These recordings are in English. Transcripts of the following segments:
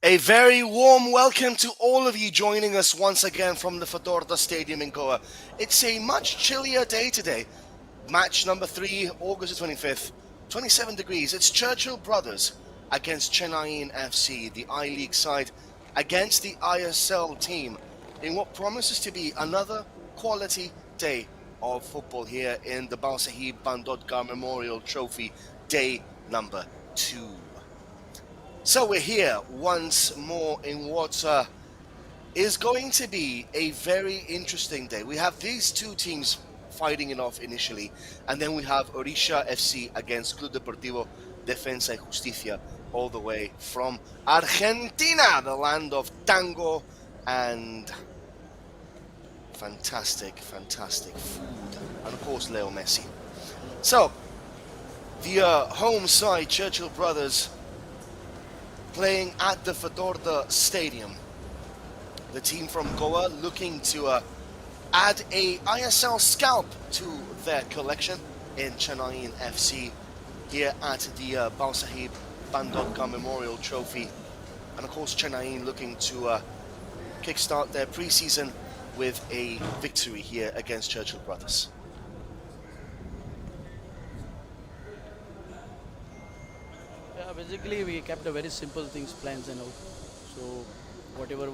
A very warm welcome to all of you joining us once again from the Fedorda Stadium in Goa. It's a much chillier day today. Match number 3, August 25th, 27 degrees. It's Churchill brothers against Chennaiyin FC, the I-League side, against the ISL team in what promises to be another quality day of football here in the Bhausaheb Bandodkar Memorial Trophy, day number 2. So we're here once more in what is going to be a very interesting day. We have these two teams fighting it off initially, and then we have Orisha FC against Club Deportivo Defensa y Justicia, all the way from Argentina, the land of tango and fantastic food, and of course Leo Messi. So the home side, Churchill brothers, playing at the Fedorda Stadium. The team from Goa looking to add a ISL scalp to their collection in Chennaiyin FC here at the Bhausaheb Bandodkar Memorial Trophy. And of course Chennaiyin looking to kickstart their pre-season with a victory here against Churchill brothers. Basically, we kept a very simple things, plans and all. So, whatever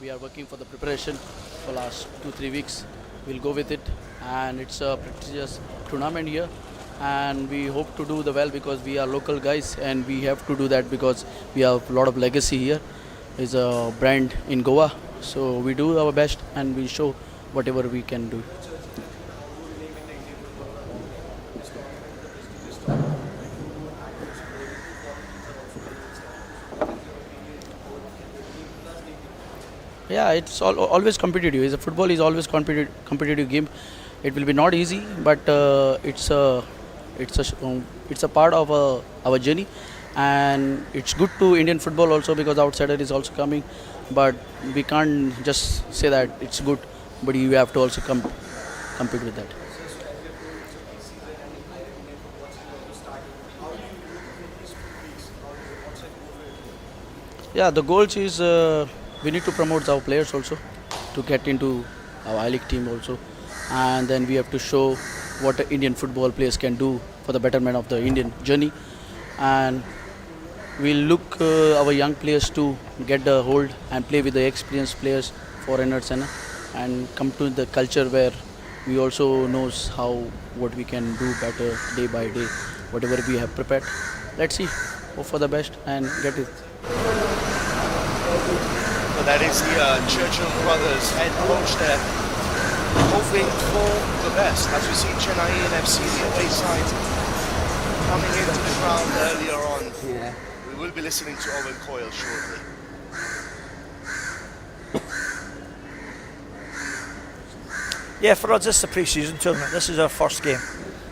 we are working for the preparation for last 2-3 weeks, we'll go with it. And it's a prestigious tournament here, and we hope to do the well because we are local guys, and we have to do that because we have a lot of legacy here. It's a brand in Goa, so we do our best and we show whatever we can do. Yeah, it's always competitive. Football is always competitive game. It will be not easy, but it's a part of our journey, and it's good to Indian football also because outsider is also coming. But we can't just say that it's good, but you have to also compete with that. Yeah, the goals is. We need to promote our players also to get into our I-League team also, and then we have to show what the Indian football players can do for the betterment of the Indian journey, and we'll look our young players to get the hold and play with the experienced players, foreigners, and come to the culture where we also knows what we can do better day by day, whatever we have prepared. Let's see, hope for the best and get it. So that is the Churchill brothers head coach there, hoping for the best. As we see Chennaiyin FC, the away side, coming into the ground earlier on. Yeah. We will be listening to Owen Coyle shortly. Yeah, for us it's a pre-season tournament. This is our first game.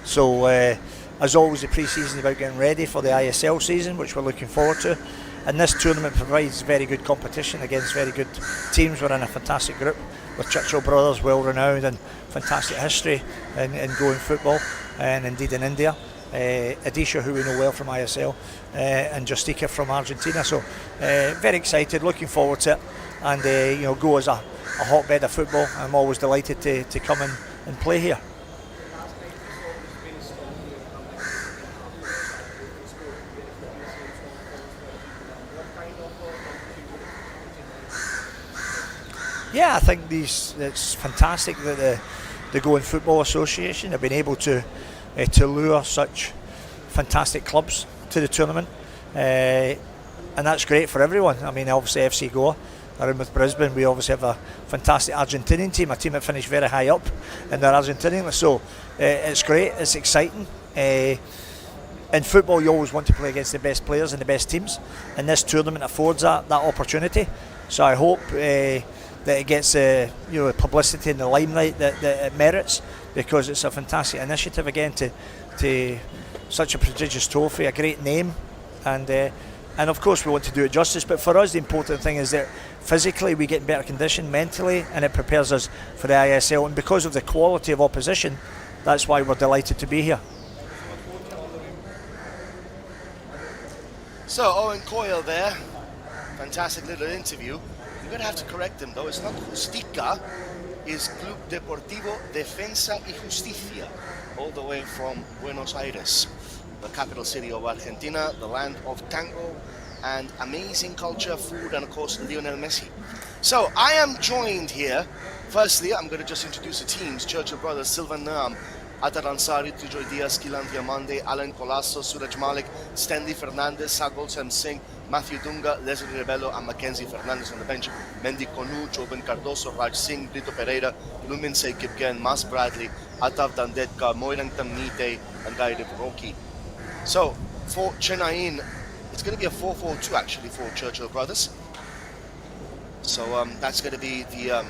So as always, the pre-season is about getting ready for the ISL season, which we're looking forward to. And this tournament provides very good competition against very good teams. We're in a fantastic group with Churchill brothers, well renowned and fantastic history in Goan football and indeed in India. Odisha, who we know well from ISL, and Justica from Argentina. So very excited, looking forward to it. And Goa is a hotbed of football. I'm always delighted to come in and play here. Yeah, I think it's fantastic that the Goan Football Association have been able to lure such fantastic clubs to the tournament, and that's great for everyone. I mean, obviously FC Goa are in with Brisbane. We obviously have a fantastic Argentinian team, a team that finished very high up in their Argentinian list. So it's great, it's exciting. In football, you always want to play against the best players and the best teams, and this tournament affords that opportunity. So I hope that it gets publicity and the limelight that it merits, because it's a fantastic initiative again to such a prestigious trophy, a great name, and of course we want to do it justice. But for us, the important thing is that physically we get in better condition, mentally, and it prepares us for the ISL. And because of the quality of opposition, that's why we're delighted to be here. So Owen Coyle there, fantastic little interview. I'm going to have to correct them though. It's not Justica, it's Club Deportivo Defensa y Justicia, all the way from Buenos Aires, the capital city of Argentina, the land of tango and amazing culture, food, and of course Lionel Messi. So I am joined here. Firstly, I'm going to just introduce the teams. Churchill brothers, Sylvan Naam, Atar Ansari, Trijoy Diaz, Kilan Diamande, Alan Colasso, Suraj Malik, Stanley Fernandez, Sagol Sam Singh, Matthew Dunga, Leslie Rebello, and Mackenzie Fernandez on the bench. Mendy Konu, Joben Cardoso, Raj Singh, Brito Pereira, Lumin Kipgen, Mas Bradley, Atav Dandetka, Moirang Tamnite, and Guy Roki. So for Chennaiyin, it's going to be a 4-4-2 actually for Churchill brothers. So that's going to be the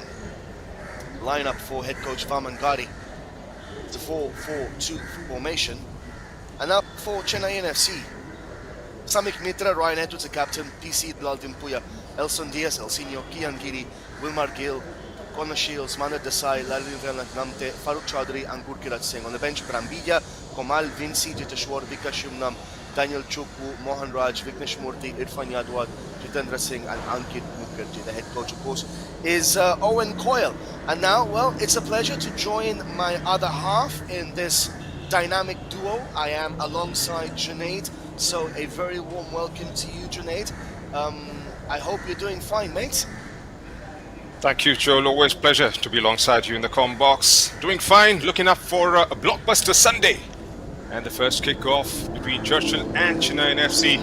lineup for head coach Vaman Gari. It's a 4-4-2 formation. And now for Chennaiyin FC, Samik Mitra, Ryan Edwards, the captain, PC Laldin Puya, Elson Diaz, Elsinio, Kian Giri, Wilmar Gill, Connor Shields, Manu Desai, Lalin Namte, Farooq Chaudhary, and Gurkirat Singh. On the bench, Brambilla, Komal, Vinci, Jiteshwar, Vikash Shumnam, Daniel Chukwu, Mohan Raj, Vignesh Murthy, Irfan Yadwad, Jitendra Singh, and Ankit Mukherjee. The head coach, of course, is Owen Coyle. And now, well, it's a pleasure to join my other half in this dynamic duo. I am alongside Junaid, so a very warm welcome to you, Junaid. I hope you're doing fine, mate. Thank you, Joel. Always pleasure to be alongside you in the comm box. Doing fine, looking up for a blockbuster Sunday. And the first kick-off between Churchill and Chennaiyin FC.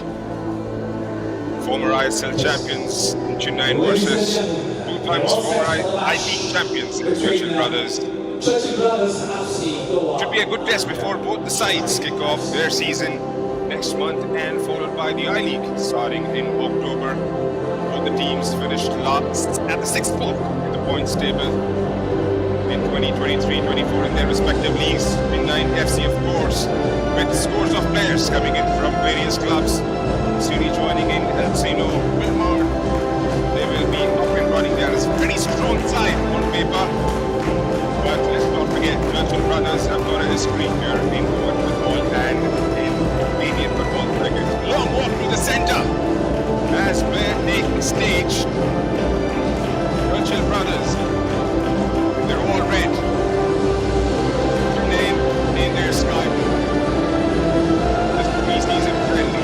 Former ISL champions in Chennaiyin versus two times former I-League champions in Churchill brothers. Should be a good test before both the sides kick off their season next month and followed by the I-League starting in October. Both the teams finished last at the 6th spot in the points table in 2023-24 in their respective leagues. Chennaiyin FC, of course, with scores of players coming in from various clubs. Suni joining in, Elsino, Wilmar. They will be up and running. There is a pretty strong side on paper. But let's not forget, Churchill brothers have got a history here in women football and in Canadian football cricket. Long walk to the centre as we're taking stage. Churchill brothers, they're all red. Their name in their sky. This pre-season friendly.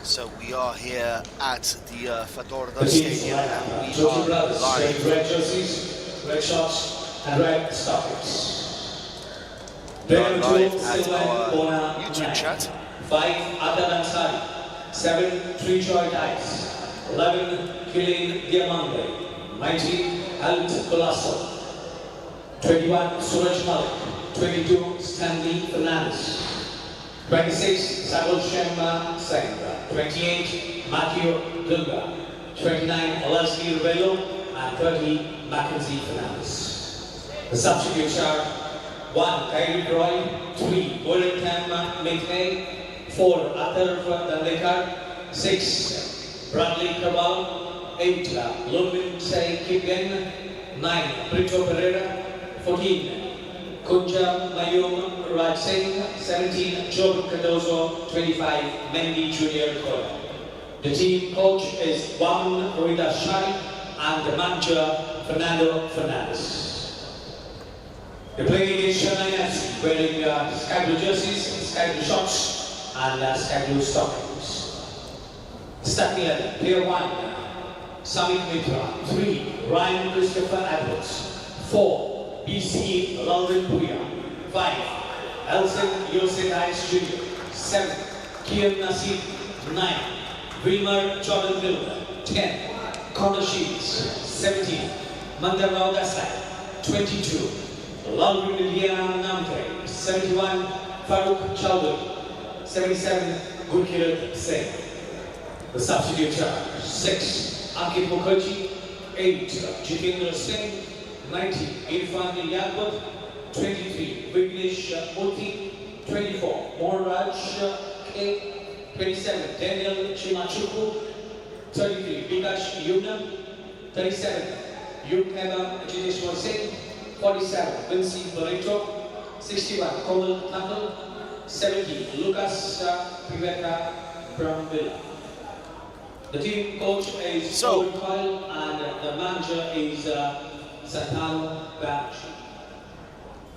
So we are here at the Fatorda Stadium and we are live. Red jerseys, red shorts, and red stockings. We are live at our YouTube chat. 5 Adnan Ansari, 7 Trijoy Dice, 11 Kilan Diamande, 19 Alan Colasso, 21 Suraj Malik, 22 Stanley Fernandez, 26 Sagol Singh, 28 Matthew Dunga, 29 Leslie Rebello, and 30 Mackenzie Fernandez. The substitutes are 1 Kyrie Roy, 3 Wellington McNay, 4 Atar Dandekar, 6 Bradley Cabal, 8 Lumin Kipgen, 9 Brito Pereira, 14 Kunja Mayum Raj Singh, 17 Job Cardoso, 25 Mendy Junior Kola. The team coach is Waman Rida Shai and the manager Fernando Fernandez. They're playing against Chennaiyin FC wearing sky blue jerseys, sky blue shorts and sky blue stockings. Starting 11, player 1, Samik Mitra, 3, Ryan Christopher Edwards, 4, BC Lalvin Puya, 5 Elson Yosef Ice Jr., 7 Kian Nasib, 9 Wilmar Jordan Miller, 10 Connor Shields, 17 Mandarao Dasai, 22 Lalvin Liliana Namte, 71 Farooq Chaudhary, 77 Gurkirat Singh. The substitutes are 6 Ankit Mukherjee, 8 Jitendra Singh, 90 Irfan Yadwad, 23, Vignesh Murthy, 24, Moharaj K, 27, Daniel Chimachuku, 33, Vikash Yuna, 37, Yukema Jineshwar Singh, 47, Vinci Barreto, 61, Komal Thandal, 70, Lucas Pivetta Bramvilla. The team coach is Owen Kyle and the manager is Santano Banerjee.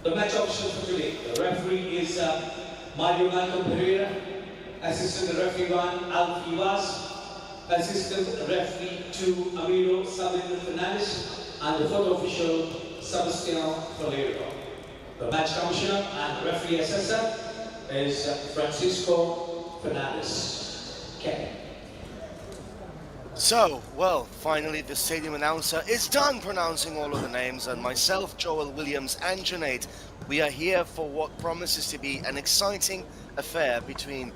The match options for today. The referee is Mario Malcolm Pereira, assistant referee 1 Alfie Vaz, assistant referee 2 Amiro Sabino Fernandez, and the photo official Sebastiano Valero. The match commissioner and referee assessor is Francisco Fernandez. Okay. So, well, finally the stadium announcer is done pronouncing all of the names, and myself, Joel Williams and Junaid, we are here for what promises to be an exciting affair between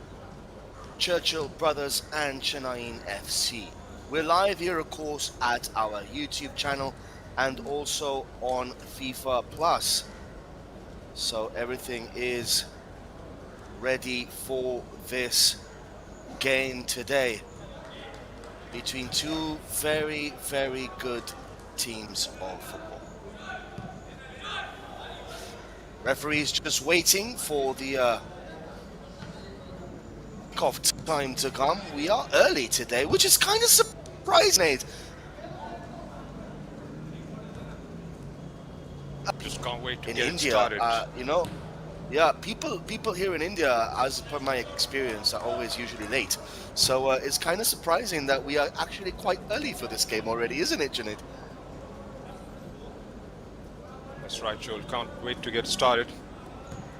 Churchill Brothers and Chennaiyin FC. We're live here, of course, at our YouTube channel and also on FIFA Plus. So everything is ready for this game today between two very, very good teams of football. Referee's just waiting for the kickoff time to come. We are early today, which is kind of surprising, Nate. Just can't wait to In get India, it started. you know, yeah, people here in India, as per my experience, are always usually late. So it's kind of surprising that we are actually quite early for this game already, isn't it, Junaid? That's right, Joel. Can't wait to get started.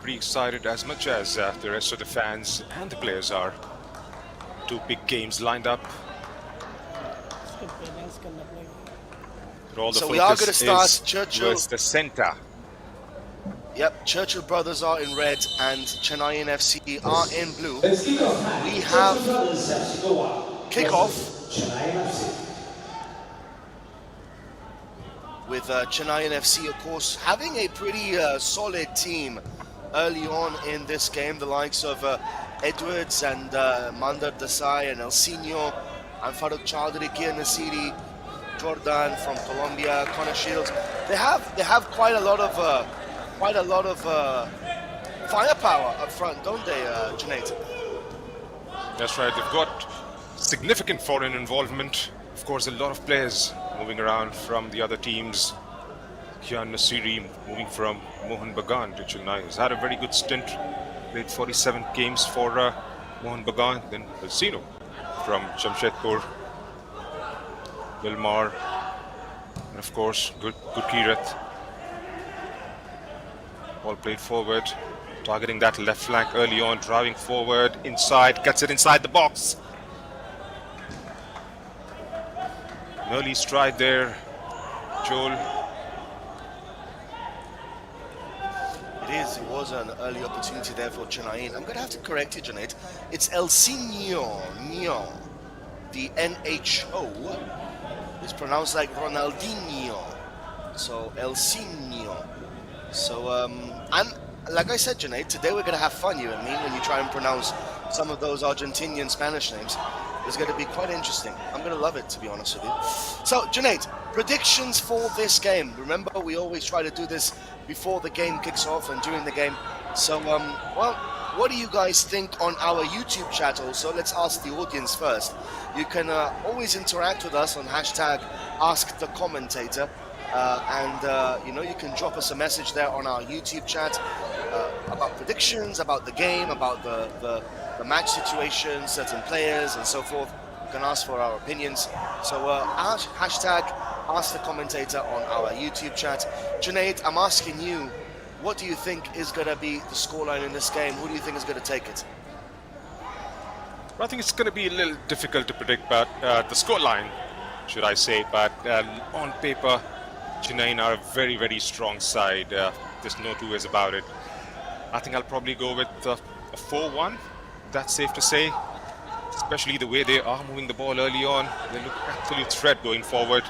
Pretty excited as much as the rest of the fans and the players are. Two big games lined up. But all the So we are focus going to start is Churchill. towards the center. Yep, Churchill Brothers are in red and Chennaiyin FC are in blue. Let's kick off time. We have Churchill Brothers FC Goa kickoff versus Chennaiyin FC. with Chennaiyin FC, of course, having a pretty solid team early on in this game. The likes of Edwards and Mandar Desai and Elsinho and Farooq Chowdhury, Kia Nasiri, Jordan from Colombia, Connor Shields. They have quite a lot of firepower up front, don't they, Junaid? That's right. They've got significant foreign involvement. Of course, a lot of players moving around from the other teams. Kian Nasiri moving from Mohun Bagan to Chennai. He's had a very good stint. Played 47 games for Mohun Bagan. Then Elsinho from Jamshedpur. Wilmar. And of course, good Kirat. Ball played forward. Targeting that left flank early on. Driving forward. Inside. Gets it inside the box. An early stride there, Joel. It was an early opportunity there for Chennaiyin. I'm going to have to correct you, Junaid. It's Elsinho. The NHO is pronounced like Ronaldinho. So Elsinho. So, and like I said, Junaid, today we're going to have fun, you and me, when you try and pronounce some of those Argentinian Spanish names. It's going to be quite interesting. I'm going to love it, to be honest with you. So, Junaid, predictions for this game. Remember, we always try to do this before the game kicks off and during the game. So, well, what do you guys think on our YouTube chat also? Let's ask the audience first. You can always interact with us on hashtag AskTheCommentator. You know, you can drop us a message there on our YouTube chat about predictions, about the game, about the match situation, certain players and so forth. You can ask for our opinions. So hashtag AskTheCommentator on our YouTube chat. Junaid, I'm asking you, what do you think is going to be the scoreline in this game? Who do you think is going to take it? I think it's going to be a little difficult to predict about the scoreline, should I say. But on paper, Chennaiyin are a very, very strong side. There's no two ways about it. I think I'll probably go with a 4-1. That's safe to say. Especially the way they are moving the ball early on. They look absolute threat going forward.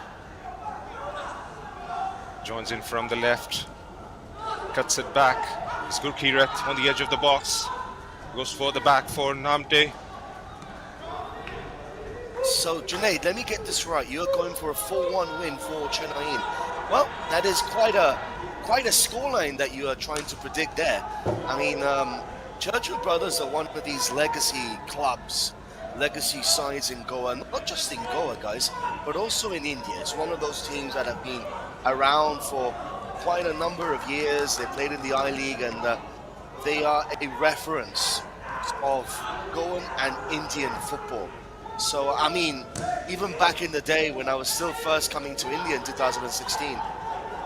Joins in from the left. cuts it back. It's Gurkirat on the edge of the box. Goes further back for Namte. So, Junaid, let me get this right. You're going for a 4-1 win for Chennaiyin. Well, that is quite a scoreline that you are trying to predict there. I mean, Churchill Brothers are one of these legacy clubs, legacy sides in Goa, not just in Goa, guys, but also in India. It's one of those teams that have been around for quite a number of years. They played in the I-League, and they are a reference of Goan and Indian football. So, I mean, even back in the day when I was still first coming to India in 2016,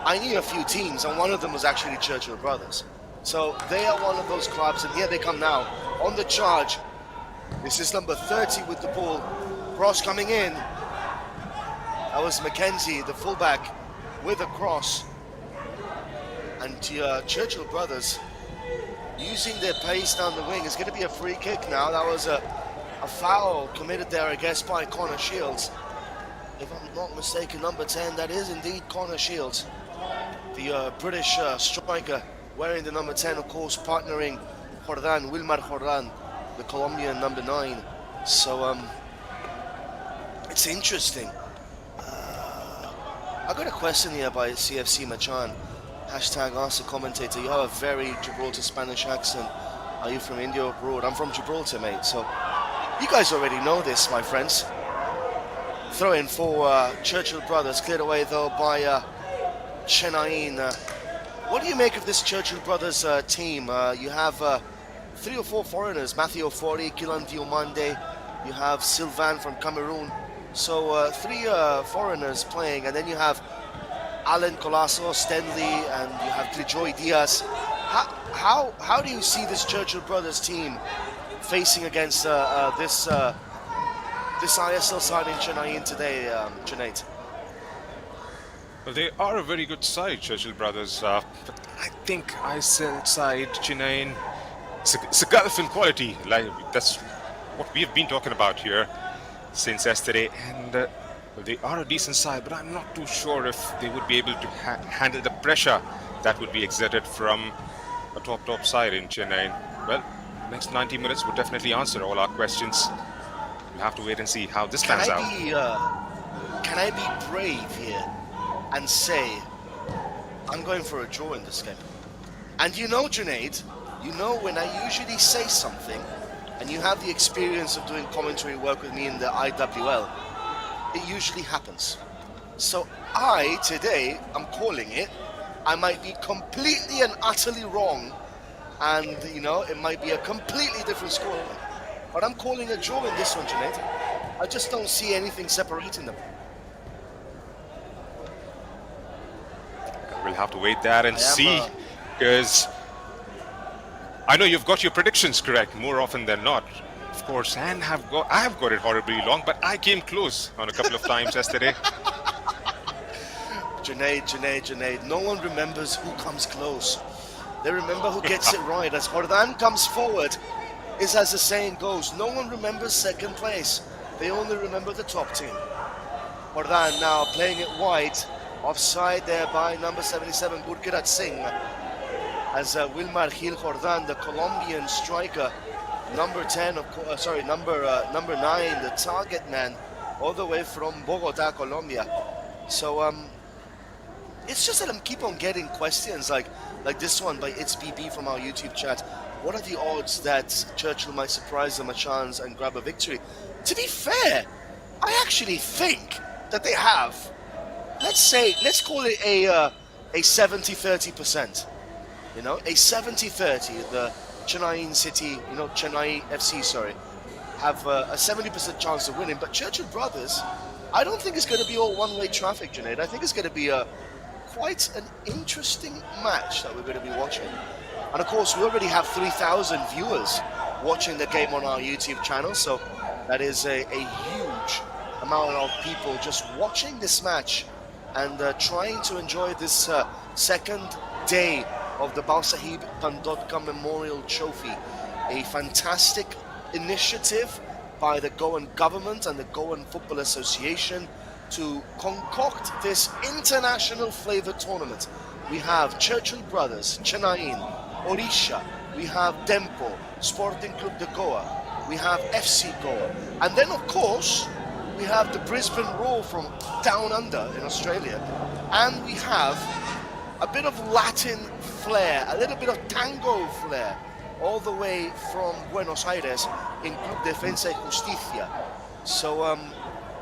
I knew a few teams, and one of them was actually Churchill Brothers. So they are one of those clubs, and here they come now on the charge. This is number 30 with the ball. Cross coming in. That was Mackenzie, the fullback, with a cross. And Churchill Brothers using their pace down the wing. It's going to be a free kick now. That was a foul committed there, I guess, by Connor Shields. If I'm not mistaken, number 10, that is indeed Connor Shields. The British striker wearing the number 10, of course, partnering Wilmar Jordan, the Colombian number 9. So, it's interesting. I got a question here by CFC Machan. Hashtag ask the commentator. You have a very Gibraltar Spanish accent. Are you from India or abroad? I'm from Gibraltar, mate. So, you guys already know this, my friends. Throw in for Churchill Brothers, cleared away though by Chennaiyin. What do you make of this Churchill Brothers team? You have 3 or 4 foreigners, Matthew Ofori, Kilan Diomande, you have Sylvain from Cameroon. So 3 foreigners playing, and then you have Alan Colasso, Stanley, and you have Trijoy Diaz. How do you see this Churchill Brothers team facing against this ISL side in Chennaiyin today, Junaid? Well, they are a very good side, Churchill Brothers. But I think ISL side, Chennaiyin, it's a gulf in quality. Like, that's what we have been talking about here since yesterday. And well, they are a decent side, but I'm not too sure if they would be able to handle the pressure that would be exerted from a top side in Chennai. Well, next 90 minutes would definitely answer all our questions. We'll have to wait and see how this pans out. Can I be brave here and say I'm going for a draw in this game? And you know, Junaid, you know when I usually say something, and you have the experience of doing commentary work with me in the IWL, it usually happens. So today, I'm calling it. I might be completely and utterly wrong, and you know, it might be a completely different score. But I'm calling a draw in this one, Junaid. I just don't see anything separating them. We'll have to wait there and see, because I know you've got your predictions correct more often than not, of course, and I have got it horribly wrong, but I came close on a couple of times yesterday. Junaid, no one remembers who comes close. They remember who gets it right. As Jordan comes forward, is as the saying goes, no one remembers second place. They only remember the top team. Jordan now playing it wide. Offside there by number 77, Gurkirat Singh. As Wilmar Gil Jordan, the Colombian striker, number 10, number 9, the target man, all the way from Bogota, Colombia. So it's just that I keep on getting questions like this one by It's BB from our YouTube chat. What are the odds that Churchill might surprise the Machans and grab a victory? To be fair, I actually think that they have. Let's call it a 70-30%. You know, a 70-30. The Chennaiyin City, you know, Chennai FC, sorry, have a 70% chance of winning. But Churchill Brothers, I don't think it's going to be all one-way traffic, Junaid. I think it's going to be quite an interesting match that we're going to be watching. And of course, we already have 3,000 viewers watching the game on our YouTube channel, so that is a huge amount of people just watching this match and trying to enjoy this second day of the Bhausaheb Bandodkar Memorial Trophy. A fantastic initiative by the Goan government and the Goan Football Association to concoct this international flavored tournament. we have Churchill Brothers, Chennaiyin, Orisha, we have Dempo, Sporting Club de Goa, we have FC Goa, and then of course we have the Brisbane Roar from down under in Australia, and we have a bit of Latin flair, a little bit of tango flair, all the way from Buenos Aires in Club Defensa y Justicia. So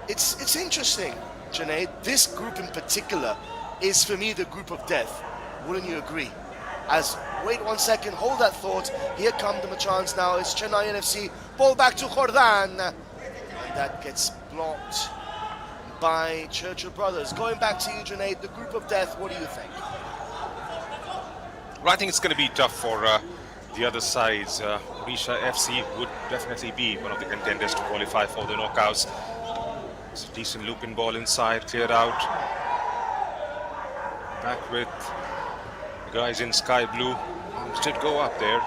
it's interesting, Junaid. This group in particular is for me the group of death. Wouldn't you agree? As wait 1 second, hold that thought. Here come the Machans now. It's Chennaiyin FC. Ball back to Jordan, and that gets blocked by Churchill Brothers. Going back to you, Junaid. The group of death. What do you think? Well, I think it's going to be tough for the other sides. Orisha FC would definitely be one of the contenders to qualify for the knockouts. It's a decent looping ball inside, cleared out. Back with the guys in sky blue. Did go up there.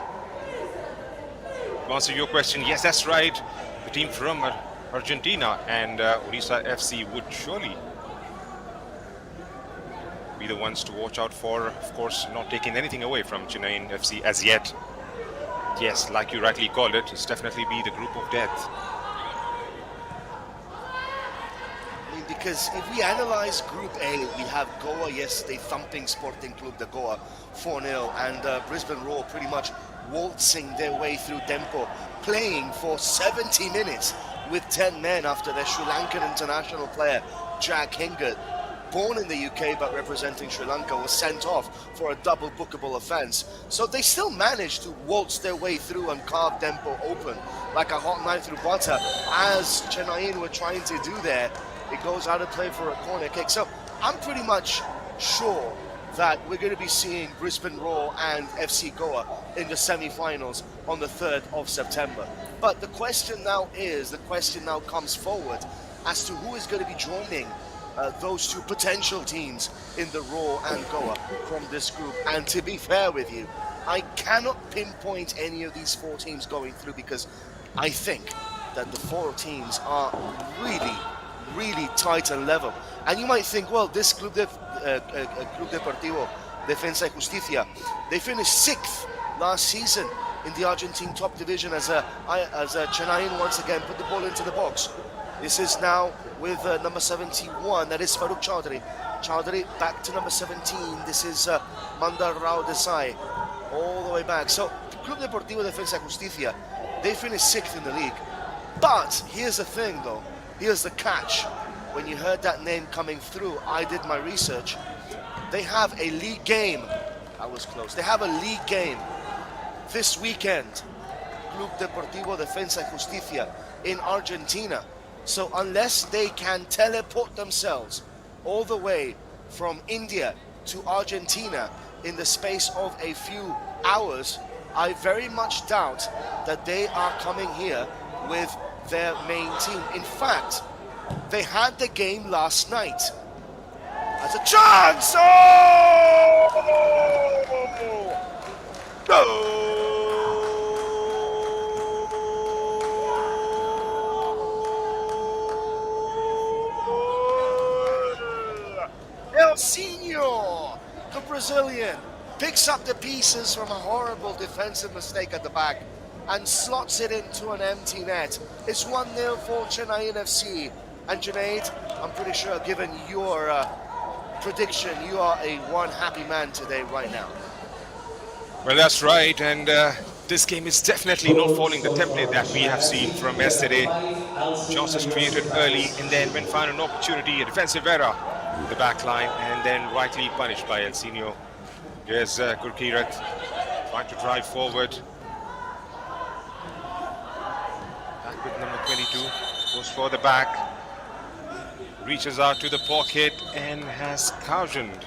To answer your question, yes, that's right. The team from Argentina and Orisha FC would surely be the ones to watch out for. Of course, not taking anything away from Chennaiyin FC as yet. Yes, like you rightly called it, it's definitely be the group of death. I mean, because if we analyze Group A, we have Goa yesterday thumping Sporting Club de Goa 4-0, and Brisbane Roar pretty much waltzing their way through Dempo, playing for 70 minutes with 10 men after their Sri Lankan international player Jack Hingert, born in the UK but representing Sri Lanka, was sent off for a double bookable offence. So they still managed to waltz their way through and carve Dempo open like a hot knife through butter. As Chennaiyin were trying to do there, it goes out of play for a corner kick. So I'm pretty much sure that we're going to be seeing Brisbane Roar and FC Goa in the semi-finals on the 3rd of September. But the question now comes forward as to who is going to be joining those two potential teams in the Roar and Goa from this group. And to be fair with you, I cannot pinpoint any of these four teams going through, because I think that the four teams are really tight and level. And you might think, well, this Club Deportivo Defensa y Justicia, they finished 6th last season in the Argentine top division as Chennaiyin once again put the ball into the box. This is now with number 71, that is Farooq Chaudhary. Chaudhary back to number 17, this is Mandar Rao Desai, all the way back. So the Club Deportivo Defensa y Justicia, they finished 6th in the league. But here's the thing though, here's the catch. When you heard that name coming through, I did my research. They have a league game. I was close. They have a league game this weekend. Club Deportivo Defensa y Justicia in Argentina. So unless they can teleport themselves all the way from India to Argentina in the space of a few hours, I very much doubt that they are coming here with their main team. In fact, they had the game last night. As a chance! Oh! Go! El Senor, the Brazilian, picks up the pieces from a horrible defensive mistake at the back and slots it into an empty net. It's 1-0 for Chennaiyin FC. And Junaid, I'm pretty sure given your prediction, you are a one happy man today right now. Well, that's right, and this game is definitely not following the template that we have seen from yesterday. Chances created early, and then when found an opportunity, a defensive error in the back line, and then rightly punished by El Senor. Here's Gurkirat trying to drive forward. Back with number 22, goes for the back. Reaches out to the pocket and has cautioned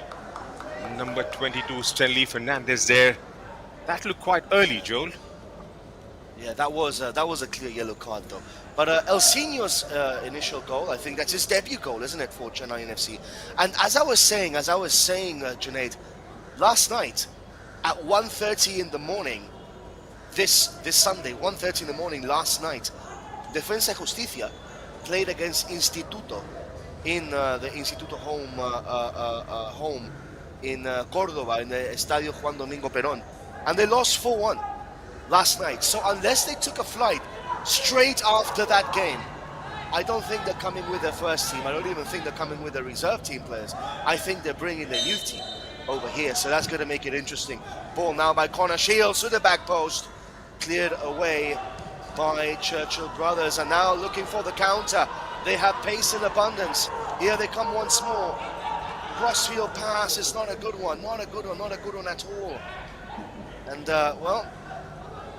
number 22, Stanley Fernandez there. That looked quite early, Joel. Yeah, that was a clear yellow card though. But El Senor's initial goal, I think that's his debut goal, isn't it, for Chennaiyin FC? And as I was saying, Junaid, last night at 1:30 in the morning, this Sunday, 1:30 in the morning last night, Defensa y Justicia played against Instituto in the Instituto home in Córdoba, in the Estadio Juan Domingo Perón, and they lost 4-1 last night. So unless they took a flight straight after that game, I don't think they're coming with their first team. I don't even think they're coming with their reserve team players. I think they're bringing their youth team over here, so that's going to make it interesting. Ball now by Connor Shields to the back post, cleared away by Churchill brothers, and now looking for the counter. They have pace in abundance. Here they come once more. Crossfield pass is not a good one, not a good one at all. And well,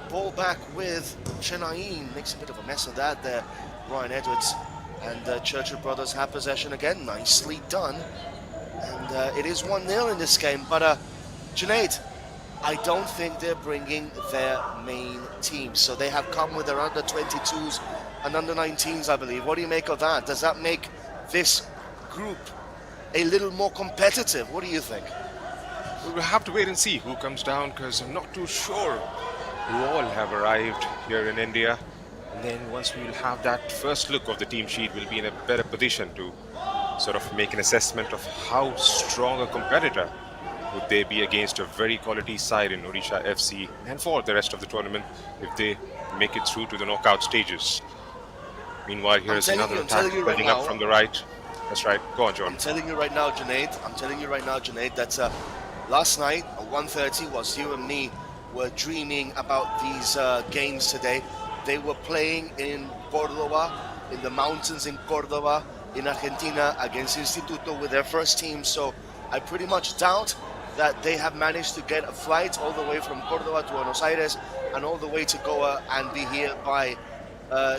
ball back with Chennaiyin, makes a bit of a mess of that there, Ryan Edwards. And Churchill brothers have possession again, nicely done. And it is 1-0 in this game, but Junaid, I don't think they're bringing their main team. So they have come with their under-22s and under-19s, I believe. What do you make of that? Does that make this group a little more competitive? What do you think? We'll have to wait and see who comes down, because I'm not too sure who all have arrived here in India. And then once we'll have that first look of the team sheet, we'll be in a better position to sort of make an assessment of how strong a competitor would they be against a very quality side in Odisha FC, and for the rest of the tournament if they make it through to the knockout stages. Meanwhile, here's another attack building up from the right. That's right. Go on, John. I'm telling you right now, Junaid, that last night at 1:30, whilst you and me were dreaming about these games today, they were playing in Córdoba, in the mountains in Córdoba, in Argentina, against Instituto with their first team. So I pretty much doubt that they have managed to get a flight all the way from Córdoba to Buenos Aires and all the way to Goa and be here by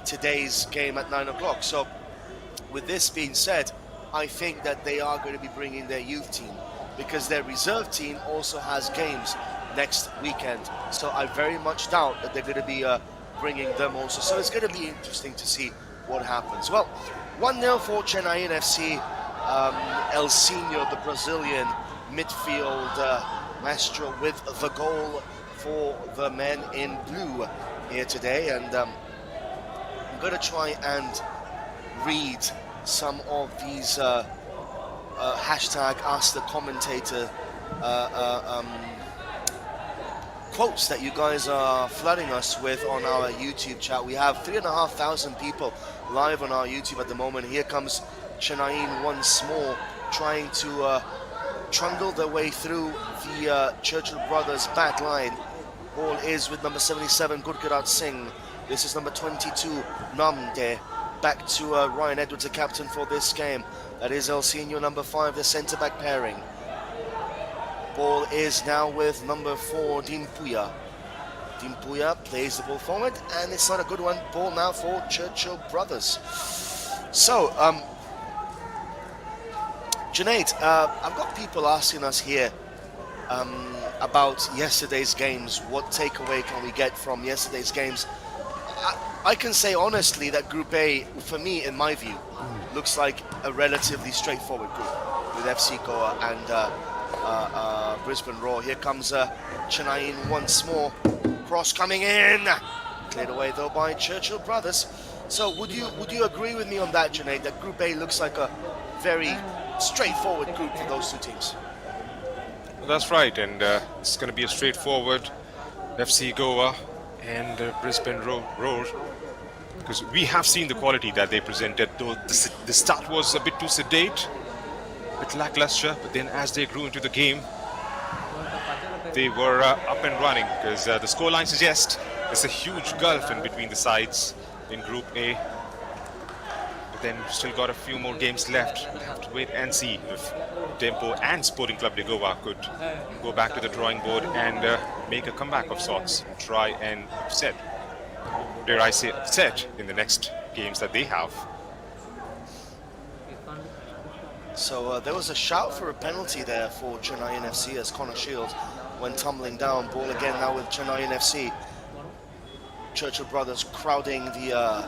today's game at 9 o'clock. So with this being said, I think that they are going to be bringing their youth team, because their reserve team also has games next weekend. So I very much doubt that they're going to be bringing them also. So it's going to be interesting to see what happens. Well, 1-0 for Chennaiyin FC. El Senor, the Brazilian midfield maestro, with the goal for the men in blue here today. And I'm going to try and read some of these hashtag Ask the Commentator quotes that you guys are flooding us with on our YouTube chat. We have 3,500 people live on our YouTube at the moment. Here comes Chennaiyin once more, trying to trundle their way through the Churchill brothers back line. Ball is with number 77, Gurkirat Singh. This is number 22, Namde. Back to Ryan Edwards, the captain for this game. That is El Senor, number 5, the centre-back pairing. Ball is now with number 4, Dimpuya. Dimpuya plays the ball forward, and it's not a good one. Ball now for Churchill brothers. So, Junaid, I've got people asking us here about yesterday's games. What takeaway can we get from yesterday's games? I can say honestly that Group A, for me, in my view, looks like a relatively straightforward group with FC Goa and Brisbane Roar. Here comes Chennaiyin once more. Cross coming in, cleared away though by Churchill brothers. So would you agree with me on that, Junaid, that Group A looks like a very straightforward group for those two teams? That's right, and it's going to be a straightforward FC Goa and Brisbane Roar, because we have seen the quality that they presented, though the start was a bit too sedate, a bit lackluster, but then as they grew into the game, they were up and running, because the scoreline suggests there's a huge gulf in between the sides in Group A. But then we've still got a few more games left. We'll have to wait and see if Tempo and Sporting Club de Goa could go back to the drawing board and make a comeback of sorts and try and upset, dare I say upset, in the next games that they have. So there was a shout for a penalty there for Chennaiyin FC as Connor Shields went tumbling down. Ball again now with Chennaiyin FC. Churchill brothers crowding the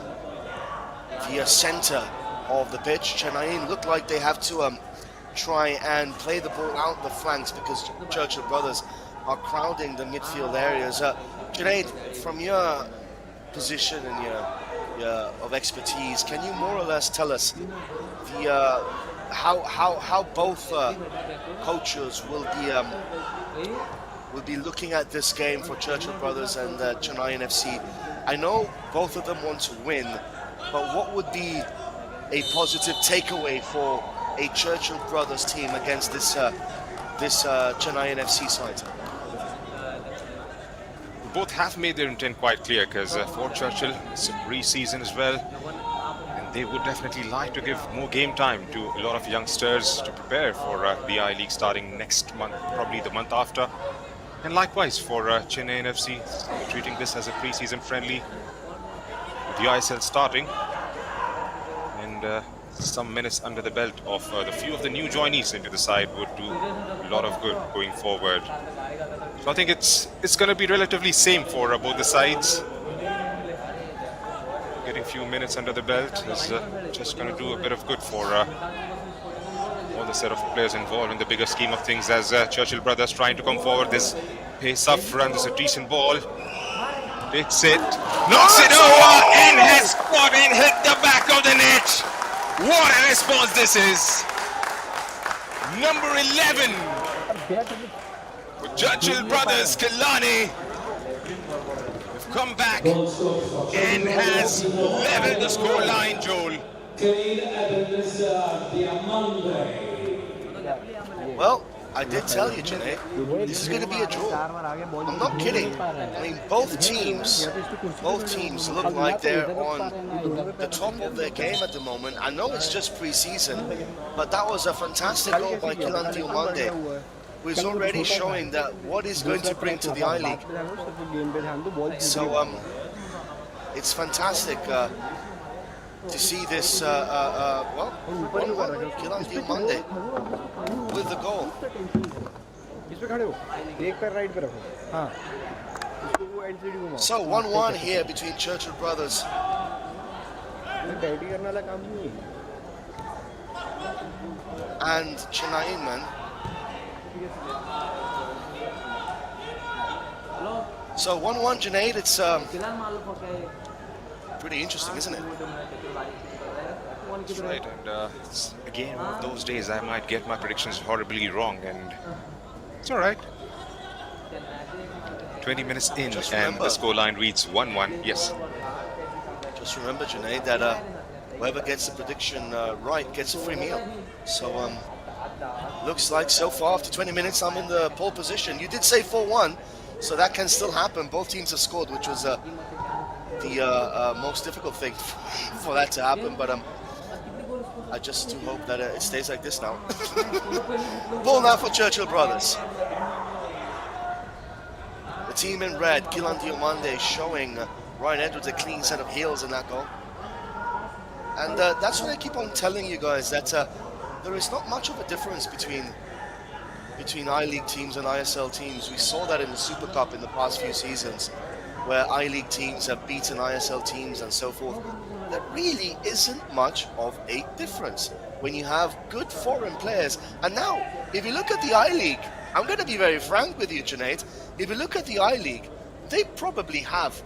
centre of the pitch. Chennaiyin look like they have to try and play the ball out the flanks, because Churchill brothers are crowding the midfield areas. Junaid, from your position and your of expertise, can you more or less tell us the how both coaches will be looking at this game for Churchill Brothers and Chennaiyin FC. I know both of them want to win, but what would be a positive takeaway for a Churchill Brothers team against this Chennaiyin FC side? Both have made their intent quite clear, because for Churchill, it's a pre-season as well, and they would definitely like to give more game time to a lot of youngsters to prepare for the I-League starting next month, probably the month after. And likewise for Chennaiyin FC, treating this as a pre-season friendly, with the ISL starting, and some minutes under the belt of the few of the new joinees into the side would do a lot of good going forward. So I think it's going to be relatively same for both the sides. Getting a few minutes under the belt is just going to do a bit of good for all the set of players involved in the bigger scheme of things, as Churchill Brothers trying to come forward. This pace up front is a decent ball. Takes it, knocks it over, and has scored and hit the back of the net. What a response this is! Number 11 for Churchill Brothers, Kalani, have come back and has leveled the scoreline, Joel. Well, I did tell you, Junaid, this is going to be a draw. I'm not kidding. I mean, both teams look like they're on the top of their game at the moment. I know it's just pre-season, but that was a fantastic goal by Kilan Diomande, who is already showing that what he's going to bring to the I-League. So, it's fantastic to see this, well, Kilan Diomande with the goal. So 1-1 here between Churchill Brothers and Chennaiyin, man. So 1-1, Junaid. It's pretty interesting, isn't it? That's right, and it's again one of those days I might get my predictions horribly wrong, and it's all right. 20 minutes in, and the scoreline reads 1-1. Yes. Just remember, Junaid, that whoever gets the prediction right gets a free meal. So looks like so far after 20 minutes I'm in the pole position. You did say 4-1, so that can still happen. Both teams have scored, which was the most difficult thing for that to happen, but I just do hope that it stays like this now. Ball now for Churchill Brothers. The team in red, Kilan Diomande, showing Ryan Edwards a clean set of heels in that goal. And that's what I keep on telling you guys, that there is not much of a difference between I-League teams and ISL teams. We saw that in the Super Cup in the past few seasons, where I-League teams have beaten ISL teams and so forth. There really isn't much of a difference when you have good foreign players. And now, if you look at the I-League, I'm going to be very frank with you, Junaid. If you look at the I-League, they probably have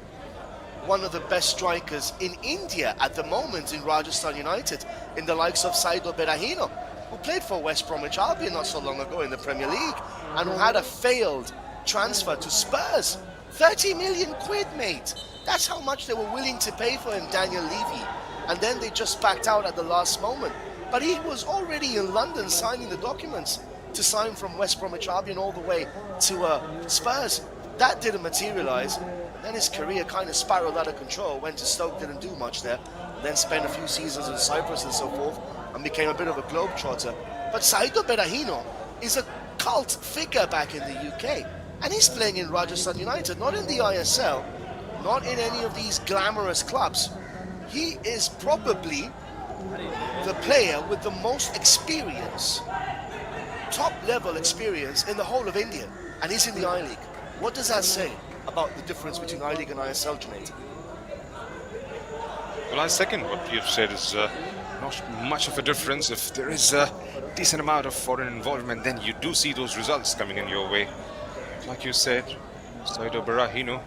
one of the best strikers in India at the moment in Rajasthan United, in the likes of Saido Berahino, who played for West Bromwich Albion not so long ago in the Premier League, and who had a failed transfer to Spurs. 30 million quid, mate. That's how much they were willing to pay for him, Daniel Levy. And then they just backed out at the last moment. But he was already in London signing the documents to sign from West Bromwich Albion all the way to Spurs. That didn't materialise. Then his career kind of spiraled out of control, went to Stoke, didn't do much there, then spent a few seasons in Cyprus and so forth, and became a bit of a globetrotter. But Saido Berahino is a cult figure back in the UK. And he's playing in Rajasthan United, not in the ISL, not in any of these glamorous clubs. He is probably the player with the most experience, top-level experience in the whole of India, and he's in the I-League. What does that say about the difference between I-League and ISL, Junaid? Well, I second what you've said. Is not much of a difference. If there is a decent amount of foreign involvement, then you do see those results coming in your way. Like you said, Saido Berahino,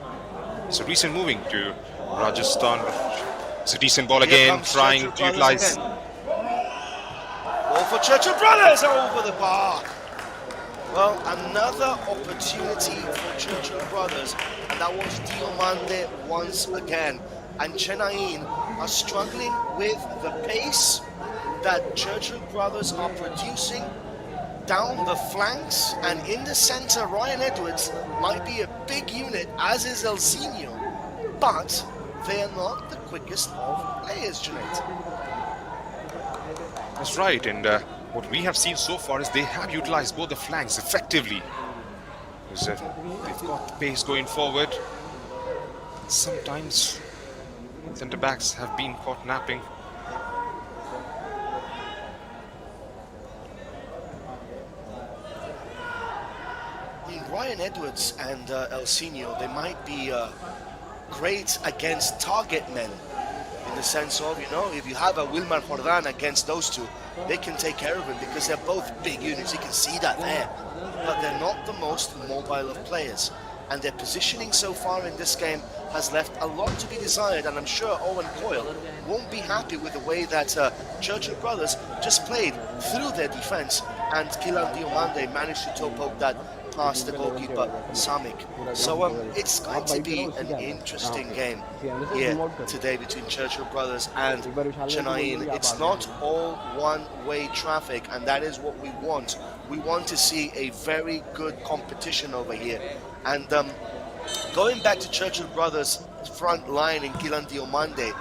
it's a recent moving to Rajasthan. It's a decent ball again, trying to utilize. Ball for Churchill Brothers over the bar. Well, another opportunity for Churchill Brothers, and that was Diomande once again. And Chennaiyin are struggling with the pace that Churchill Brothers are producing down the flanks, and in the center, Ryan Edwards might be a big unit, as is El Senior, but they are not the quickest of players, Junaid. That's right, and what we have seen so far is they have utilized both the flanks effectively. Because, they've got the pace going forward. Sometimes centre backs have been caught napping. Ryan Edwards and El Senior, they might be great against target men, in the sense of, if you have a Wilmar Jordan against those two, they can take care of him because they're both big units. You can see that there. But they're not the most mobile of players. And their positioning so far in this game has left a lot to be desired. And I'm sure Owen Coyle won't be happy with the way that Churchill Brothers just played through their defense. And Kilan Diomande managed to toe poke that past the goalkeeper, Samik. So it's going to be an interesting game here today between Churchill Brothers and Chennaiyin. It's not all one-way traffic, and that is what we want. We want to see a very good competition over here. And going back to Churchill Brothers' front line in Kilan Diomande,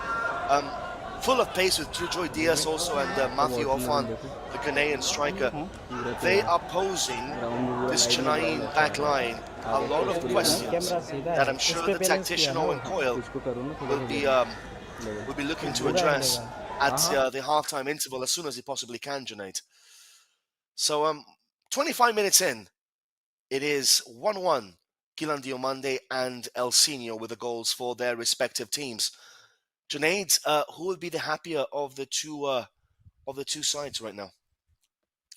full of pace with Joy Diaz also and Matthew Ofan, the Ghanaian striker. They are posing this Chennaiyin back line a lot of questions that I'm sure the tactician Owen Coyle will be looking to address at the halftime interval as soon as he possibly can, Junaid. So 25 minutes in, it is 1-1, Kilan Diomande and El Senior with the goals for their respective teams. Junaid, who would be the happier of the two sides right now?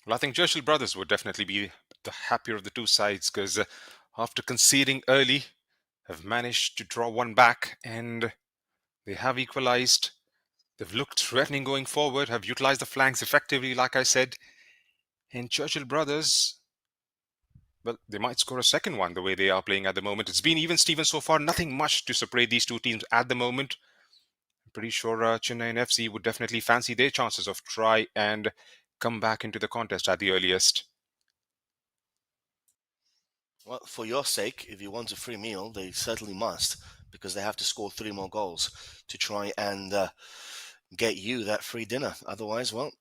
Well, I think Churchill Brothers would definitely be the happier of the two sides, because after conceding early, have managed to draw one back, and they have equalized. They've looked threatening going forward, have utilized the flanks effectively, like I said. And Churchill Brothers, well, they might score a second one the way they are playing at the moment. It's been even Steven so far, nothing much to separate these two teams at the moment. I'm pretty sure Chennaiyin FC would definitely fancy their chances of try and come back into the contest at the earliest. Well, for your sake, if you want a free meal, they certainly must, because they have to score 3 more goals to try and get you that free dinner. Otherwise, well,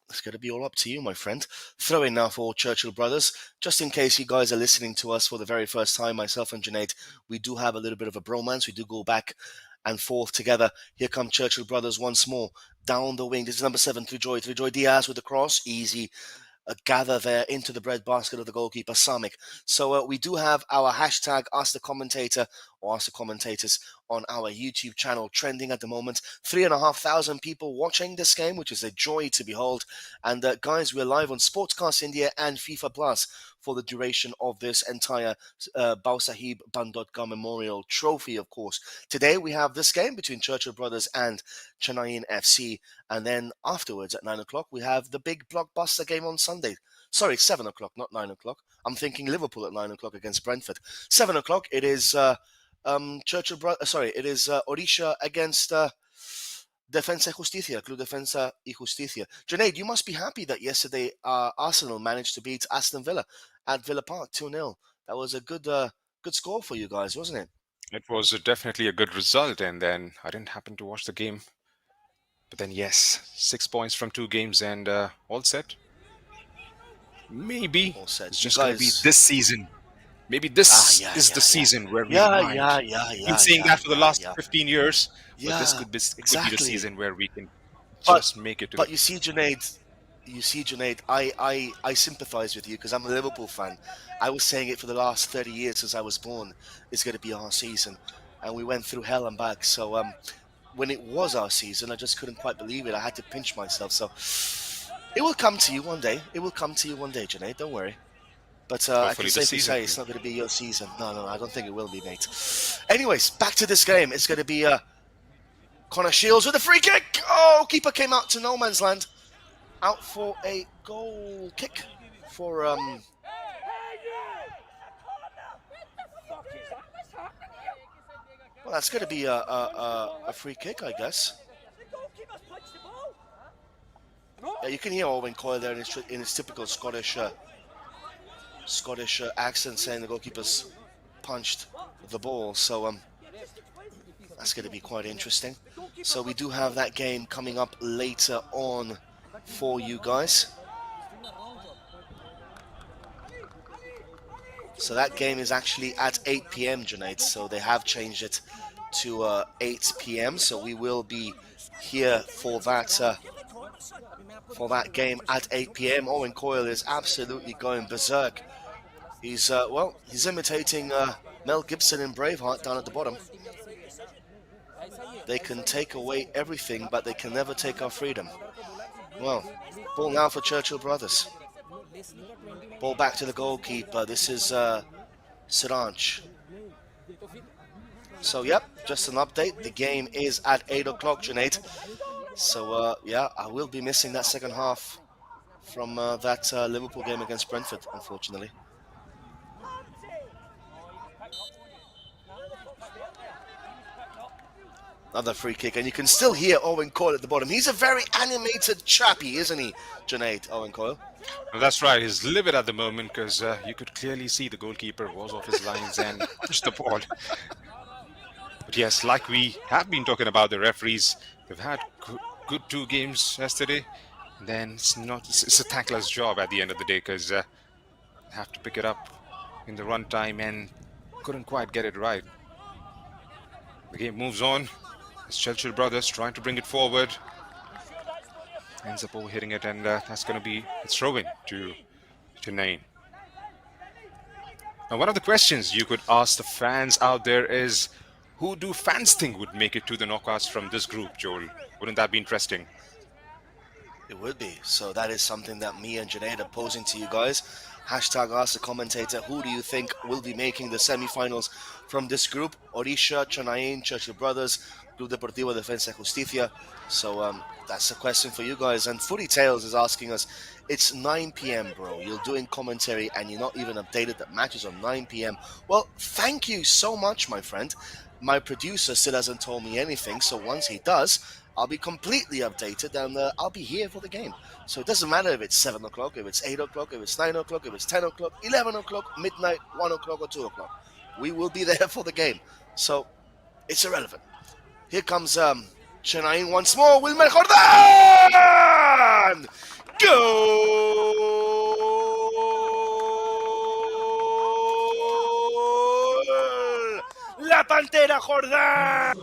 it's going to be all up to you, my friend. Throw in now for Churchill Brothers. Just in case you guys are listening to us for the very first time, myself and Junaid, we do have a little bit of a bromance. We do go back and forth together. Here come Churchill Brothers once more. Down the wing. This is number 7, Joy Diaz with the cross. Easy. Gather there into the breadbasket of the goalkeeper, Samik. So we do have our hashtag Ask the Commentator or Ask the Commentators on our YouTube channel trending at the moment. 3,500 people watching this game, which is a joy to behold. And guys, we're live on Sportscast India and FIFA Plus for the duration of this entire Bhausaheb Bandodkar Memorial Trophy, of course. Today we have this game between Churchill Brothers and Chennaiyin FC. And then afterwards at 9 o'clock, we have the big blockbuster game on Sunday. Sorry, 7 o'clock, not 9 o'clock. I'm thinking Liverpool at 9 o'clock against Brentford. 7 o'clock, it is it is Odisha against Defensa y Justicia, Club Defensa y Justicia. Junaid, you must be happy that yesterday Arsenal managed to beat Aston Villa at Villa Park 2-0. That was a good score for you guys, wasn't it? It was definitely a good result, and then I didn't happen to watch the game. But then, yes, 6 points from 2 games and all set. Maybe all set. It's just going to be this season. Maybe this is the season where we might. Been saying that for the last 15 years. But this could be the season where we can just make it to But you see, Junaid, I sympathise with you because I'm a Liverpool fan. I was saying it for the last 30 years since I was born. It's going to be our season. And we went through hell and back. So when it was our season, I just couldn't quite believe it. I had to pinch myself. So it will come to you one day. It will come to you one day, Junaid. Don't worry. But I can safely say it's not going to be your season. No, I don't think it will be, mate. Anyways, back to this game. It's going to be Connor Shields with a free kick. Oh, keeper came out to no man's land. out for a goal kick for well, that's going to be a free kick, I guess. Yeah, you can hear Owen Coyle there in his typical Scottish accent saying the goalkeeper's punched the ball. So that's going to be quite interesting. So we do have that game coming up later on for you guys. So that game is actually at 8 p.m. Junaid. So they have changed it to 8 p.m. So we will be here for that game at 8 p.m. Owen Coyle is absolutely going berserk. He's he's imitating Mel Gibson in Braveheart down at the bottom. They can take away everything, but they can never take our freedom. Well, ball now for Churchill brothers. Ball back to the goalkeeper. This is Siranch. So, yep, just an update. The game is at 8 o'clock, Junaid. So, yeah, I will be missing that second half from that Liverpool game against Brentford, unfortunately. Another free kick, and you can still hear Owen Coyle at the bottom. He's a very animated chappy, isn't he, Junaid, Owen Coyle? Well, that's right. He's livid at the moment because you could clearly see the goalkeeper was off his lines and pushed the ball. But yes, like we have been talking about the referees, they've had good 2 games yesterday. And then it's a thankless job at the end of the day because they have to pick it up in the run time and couldn't quite get it right. The game moves on. It's Churchill brothers trying to bring it forward. Ends up overhitting it, and that's going to be a throw-in to Chennaiyin. Now, one of the questions you could ask the fans out there is, who do fans think would make it to the knockouts from this group, Joel? Wouldn't that be interesting? It would be. So that is something that me and Junaid are posing to you guys. Hashtag ask the commentator, who do you think will be making the semi-finals from this group? Orisha, Chennaiyin, Churchill brothers, Club Deportivo Defensa y Justicia. So that's a question for you guys. And Footy Tales is asking us, it's 9 p.m, bro. You're doing commentary and you're not even updated that matches on 9 p.m. Well, thank you so much, my friend. My producer still hasn't told me anything. So once he does, I'll be completely updated and I'll be here for the game. So it doesn't matter if it's 7 o'clock, if it's 8 o'clock, if it's 9 o'clock, if it's 10 o'clock, 11 o'clock, midnight, 1 o'clock or 2 o'clock. We will be there for the game. So it's irrelevant. Here comes Chennaiyin once more. Wilmer Jordan! Goal! La Pantera Jordan!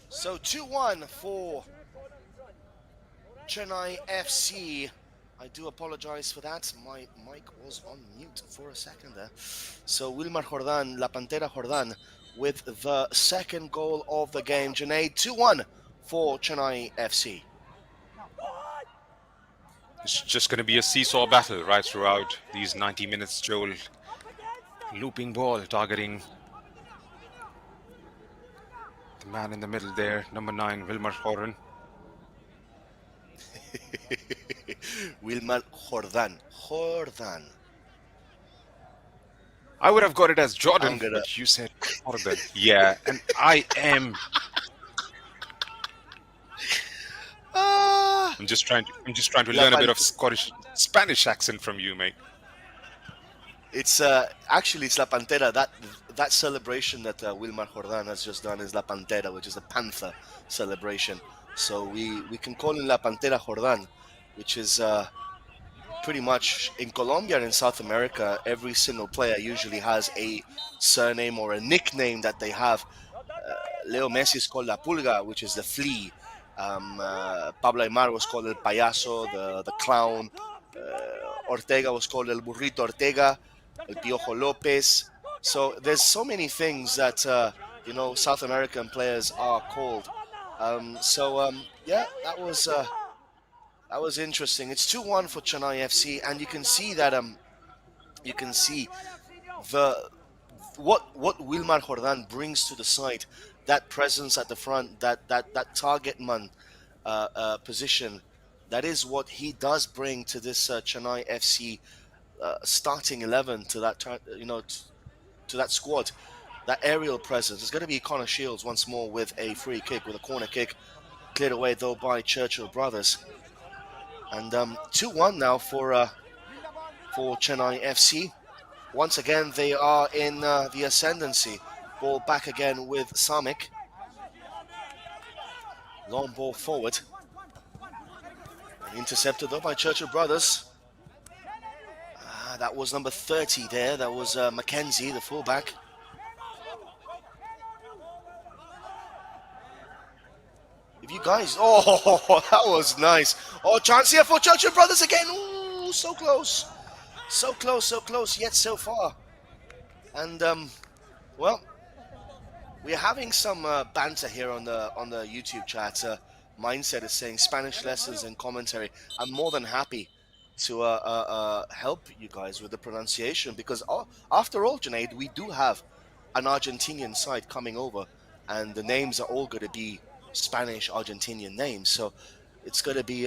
So 2-1 for Chennai FC. I do apologize for that. My mic was on mute for a second there. So Wilmar Jordan, La Pantera Jordan, with the second goal of the game. Junaid, 2-1 for Chennai FC. It's just going to be a seesaw battle right throughout these 90 minutes, Joel. Looping ball, targeting the man in the middle there, number 9, Wilmar Jordan. Wilmar Jordan. Jordan. I would have got it as Jordan, but you said Jordan. Yeah, and I am. I'm just trying to learn a bit of Spanish accent from you, mate. It's actually it's La Pantera. That celebration that Wilmar Jordan has just done is La Pantera, which is the panther celebration. So we can call him La Pantera Jordan, which is pretty much in Colombia and in South America, every single player usually has a surname or a nickname that they have. Leo Messi is called La Pulga, which is the flea. Pablo Aymar was called El Payaso, the clown. Ortega was called El Burrito Ortega, El Piojo Lopez. So there's so many things that South American players are called. Yeah, that was interesting. It's 2-1 for Chennai FC, and you can see that the what Wilmar Jordan brings to the side, that presence at the front, that target man position. That is what he does bring to this Chennai FC starting 11, to that to that squad. That aerial presence. It's going to be Connor Shields once more with a free kick, with a corner kick, cleared away though by Churchill brothers. And 2-1 now for Chennai FC. Once again, they are in the ascendancy. Ball back again with Samik. Long ball forward. Intercepted though by Churchill brothers. That was number 30 there. That was Mackenzie, the fullback. If you guys... Oh, that was nice. Oh, chance here for Churchill brothers again. Ooh, so close. So close, yet so far. And, well, we're having some banter here on the YouTube chat. Mindset is saying Spanish lessons and commentary. I'm more than happy to help you guys with the pronunciation, because after all, Junaid, we do have an Argentinian side coming over, and the names are all going to be Spanish Argentinian names. So it's going to be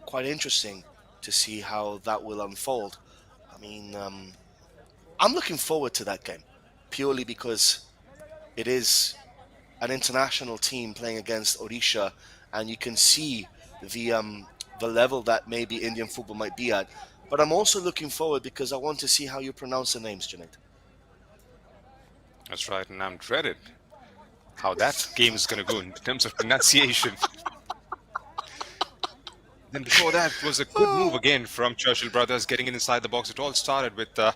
quite interesting to see how that will unfold. I mean, I'm looking forward to that game purely because it is an international team playing against Odisha, and you can see the level that maybe Indian football might be at. But I'm also looking forward because I want to see how you pronounce the names, Junaid. That's right, and I'm dreaded how that game is going to go in terms of pronunciation. Then before that was a good move again from Churchill brothers, getting inside the box. It all started with a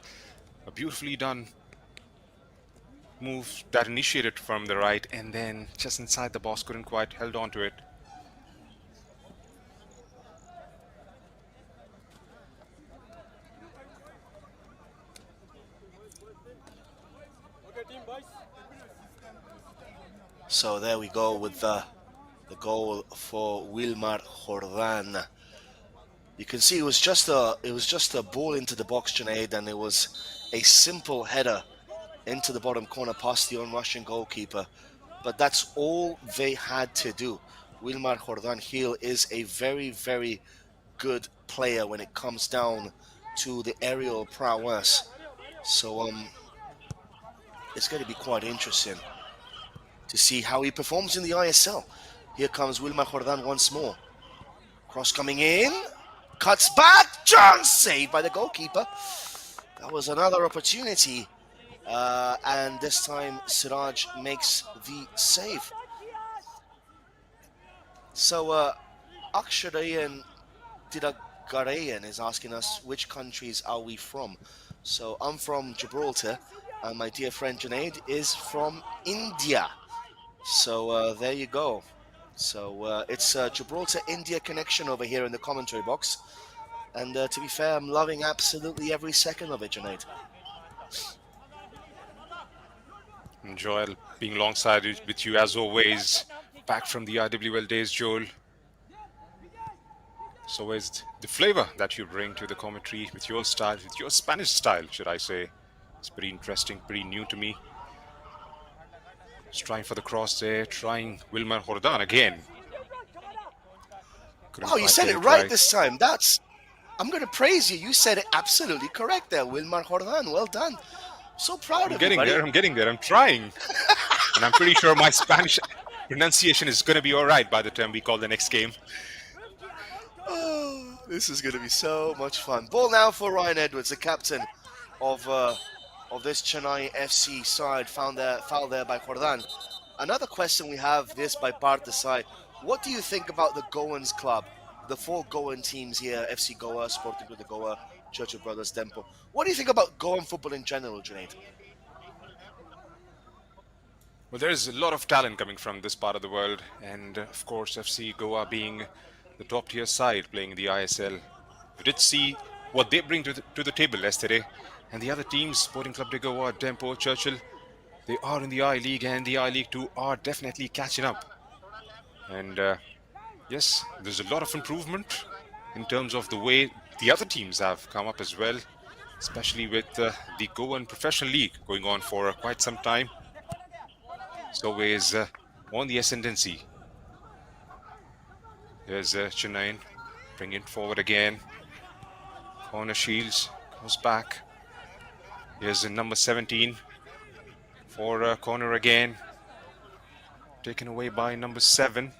beautifully done move that initiated from the right, and then just inside the box, couldn't quite held on to it. So there we go with the goal for Wilmar Jordan. You can see it was just a ball into the box, Junaid, and it was a simple header into the bottom corner past the on-rushing goalkeeper. But that's all they had to do. Wilmar Jordan Hill is a very, very good player when it comes down to the aerial prowess. So it's going to be quite interesting to see how he performs in the ISL. Here comes Wilmar Jordan once more. Cross coming in, cuts back, chance saved by the goalkeeper. That was another opportunity, and this time Siraj makes the save. So Aksharayan Tidagarayan is asking us, which countries are we from? So I'm from Gibraltar, and my dear friend Junaid is from India. So there you go. So it's Gibraltar-India connection over here in the commentary box. And to be fair, I'm loving absolutely every second of it, Junaid. Joel, being alongside with you as always, back from the IWL days, Joel. It's always the flavor that you bring to the commentary with your style, with your Spanish style, should I say. It's pretty interesting, pretty new to me. Just trying for the cross there, trying Wilmar Jordan again. Oh, you said it right this time. I'm going to praise you. You said it absolutely correct there, Wilmar Jordan. Well done. So proud of you, buddy. I'm getting there. I'm trying. And I'm pretty sure my Spanish pronunciation is going to be all right by the time we call the next game. Oh, this is going to be so much fun. Ball now for Ryan Edwards, the captain of this Chennai FC side. Foul there by Jordan. Another question we have this by Partha side. What do you think about the Goans club the four Goan teams here, FC Goa, Sporting Club de Goa, Churchill Brothers, Dempo. What do you think about Goan football in general, Junaid? Well, there is a lot of talent coming from this part of the world, and of course, FC Goa being the top tier side playing in the ISL. We did see what they bring to the table yesterday, and the other teams, Sporting Club de Goa, Dempo, Churchill, they are in the I League, and the I League 2 are definitely catching up. And yes, there's a lot of improvement in terms of the way the other teams have come up as well, especially with the Goan Professional League going on for quite some time. It's always on the ascendancy. There's Chennaiyin bringing it forward again. Corner Shields goes back. Here's number 17 for corner again. Taken away by number 7.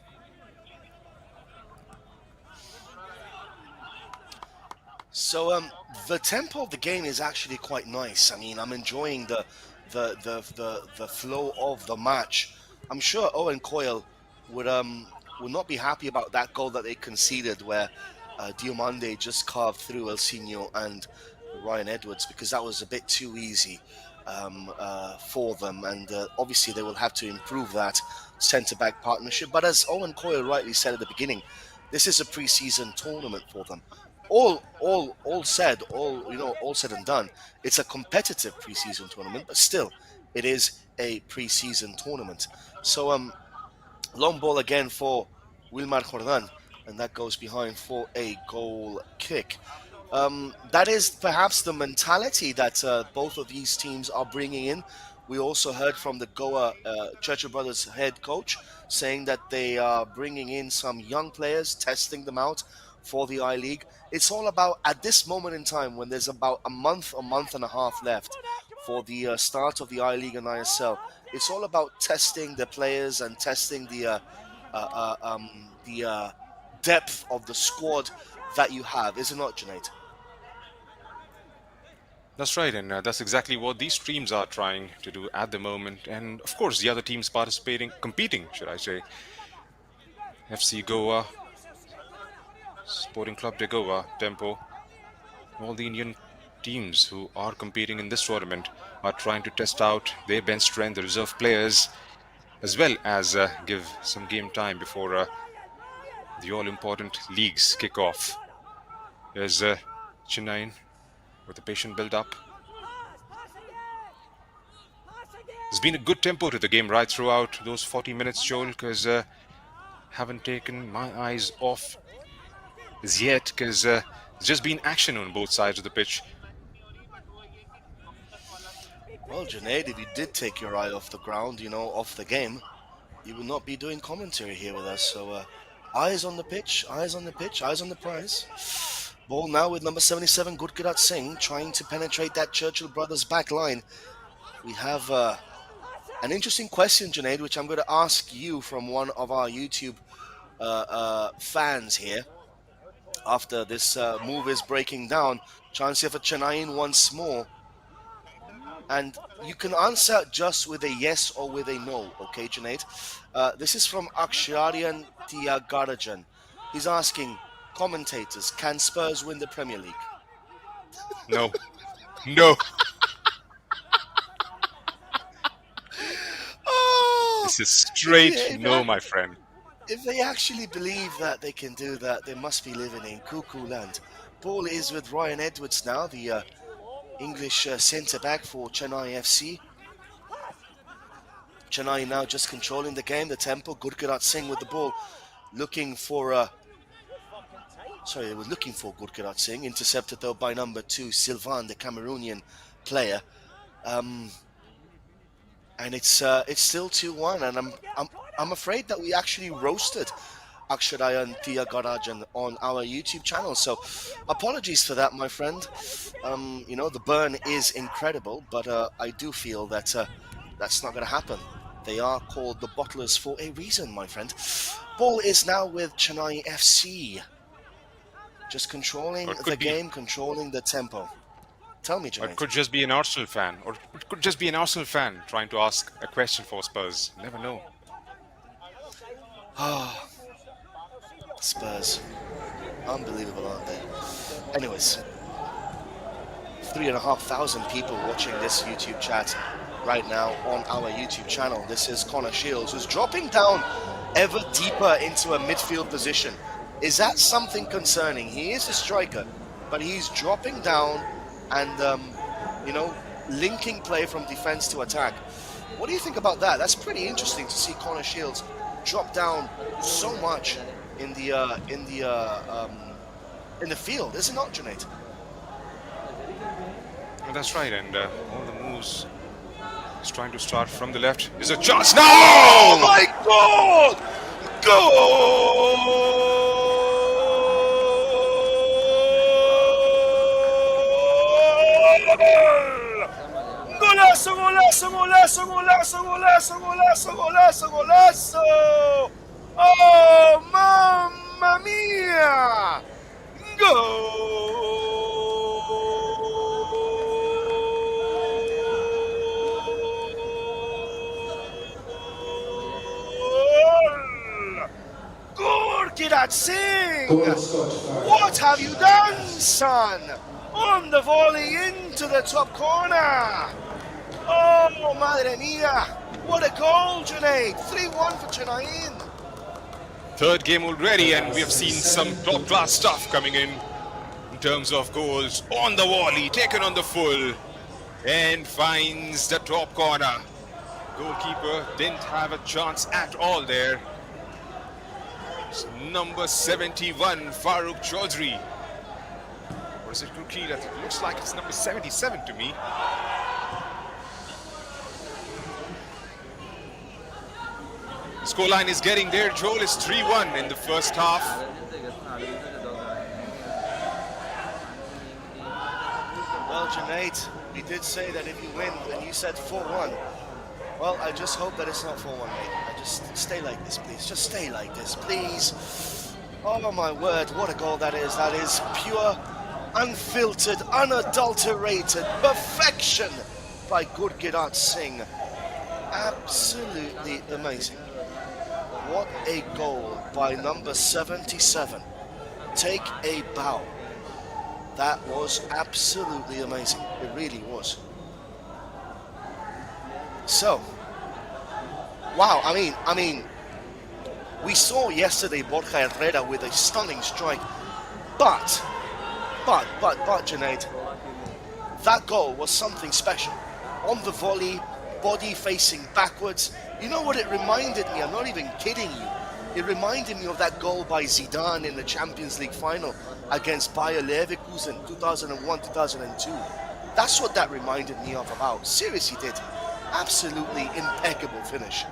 So the tempo of the game is actually quite nice. I mean, I'm enjoying the flow of the match. I'm sure Owen Coyle would not be happy about that goal that they conceded, where Diomande just carved through Elsinho and Ryan Edwards, because that was a bit too easy for them, and obviously they will have to improve that centre-back partnership. But as Owen Coyle rightly said at the beginning, this is a pre-season tournament for them. All said and done, it's a competitive pre-season tournament, but still, it is a pre-season tournament. So, long ball again for Wilmar Jordan, and that goes behind for a goal kick. That is perhaps the mentality that both of these teams are bringing in. We also heard from the Goa Churchill Brothers head coach saying that they are bringing in some young players, testing them out for the I-League. It's all about, at this moment in time, when there's about a month and a half left for the start of the I-League and ISL, it's all about testing the players and testing the depth of the squad that you have, is it not, Junaid? That's right, and that's exactly what these teams are trying to do at the moment. And of course, the other teams competing, should I say. FC Goa, Sporting Club de Goa, Tempo, all the Indian teams who are competing in this tournament are trying to test out their bench strength, the reserve players, as well as give some game time before the all-important leagues kick off. There's Chennaiyin with a patient build-up. There's been a good tempo to the game right throughout those 40 minutes, Joel, because haven't taken my eyes off as yet, because there's just been action on both sides of the pitch. Well, Junaid, if you did take your eye off the ground, off the game, you would not be doing commentary here with us. So, eyes on the pitch, eyes on the prize. Ball now with number 77, Gurkirat Singh, trying to penetrate that Churchill Brothers back line. We have an interesting question, Junaid, which I'm going to ask you from one of our YouTube fans here. After this move is breaking down, chance here for Chennaiyin once more. And you can answer just with a yes or with a no, okay, Junaid? This is from Aksharyan Tiagarajan. He's asking, commentators, can Spurs win the Premier League? No. No. Oh, This is straight no, my friend. if they actually believe that they can do that, they must be living in cuckoo land. Ball is with Ryan Edwards now, the English centre-back for Chennai FC. Chennai now just controlling the game, the tempo. Gurkirat Singh with the ball, looking for... they were looking for Gurkirat Singh, intercepted though by number 2, Sylvain, the Cameroonian player. And it's still 2-1, and I'm afraid that we actually roasted Aksharayan Tiagarajan on our YouTube channel. So apologies for that, my friend. The burn is incredible, but I do feel that that's not going to happen. They are called the Bottlers for a reason, my friend. Ball is now with Chennai FC. Just controlling the game, controlling the tempo. Tell me, Junaid. It could just be an Arsenal fan, or it could just be an Arsenal fan trying to ask a question for Spurs. You never know. Spurs. Unbelievable, aren't they? Anyways, 3,500 people watching this YouTube chat right now on our YouTube channel. This is Connor Shields, who's dropping down ever deeper into a midfield position. Is that something concerning? He is a striker, but he's dropping down and, you know, linking play from defense to attack. What do you think about that? That's pretty interesting to see Connor Shields drop down so much in the field, is it not, Junaid? Well, that's right, and all the moves. He's trying to start from the left. Is a chance now! Oh my God! Goal! Golazo, golazo, golazo, golazo, golazo, golazo, golazo, golazo! Oh, mamma mia! Gurkirat Singh! What have you done, son? On the volley into the top corner! Oh, madre mia! What a goal, Junaid! 3-1 for Chennaiyin. Third game already, and we have seen some top-class stuff coming in terms of goals. On the volley, taken on the full, and finds the top corner. Goalkeeper didn't have a chance at all there. It's number 71, Farooq Chaudhry. Or is it Gurki? That looks like it's number 77 to me. Scoreline is getting there. Joel is 3-1 in the first half. Well, Junaid, we did say that if you win, and you said 4-1. Well, I just hope that it's not 4-1, mate. I just stay like this, please. Just stay like this, please. Oh my word, what a goal that is. That is pure, unfiltered, unadulterated perfection by Gurkirat Singh. Absolutely amazing. What a goal by number 77. Take a bow. That was absolutely amazing. It really was. So, wow, I mean, we saw yesterday Borja Herrera with a stunning strike, but, Junaid, that goal was something special. On the volley, body facing backwards. You know what it reminded me? I'm not even kidding you. It reminded me of that goal by Zidane in the Champions League final against Bayer Leverkusen 2001-2002. That's what that reminded me of about. Seriously did. Absolutely impeccable finish.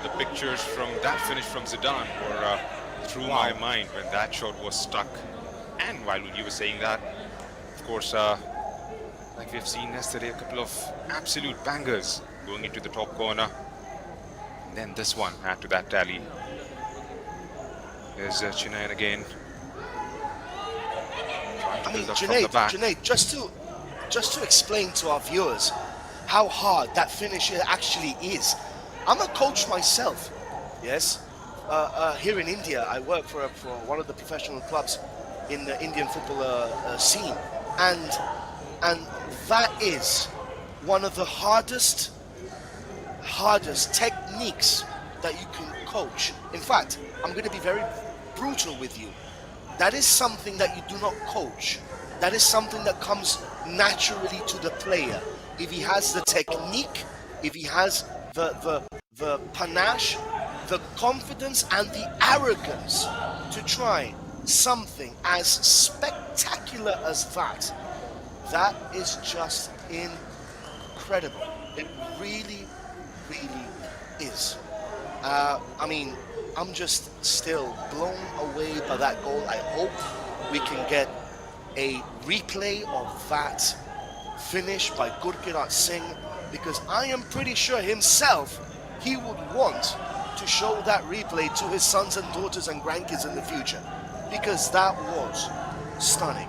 The pictures from that finish from Zidane were through my mind when that shot was stuck. And while you were saying that, of course, like we've seen yesterday, a couple of absolute bangers going into the top corner. And then this one add to that tally. There's Chennaiyin again. I mean, Junaid, just to explain to our viewers how hard that finish actually is. I'm a coach myself, yes. Here in India, I work for one of the professional clubs in the Indian football scene, and that is one of the hardest techniques that you can coach. In fact, I'm going to be very brutal with you. That is something that you do not coach. That is something that comes naturally to the player. If he has the technique, if he has the panache, the confidence and the arrogance to try something as spectacular as that, that is just incredible. It really, really is. I mean, I'm just still blown away by that goal. I hope we can get a replay of that finish by Gurkirat Singh, because I am pretty sure himself he would want to show that replay to his sons and daughters and grandkids in the future, because that was stunning,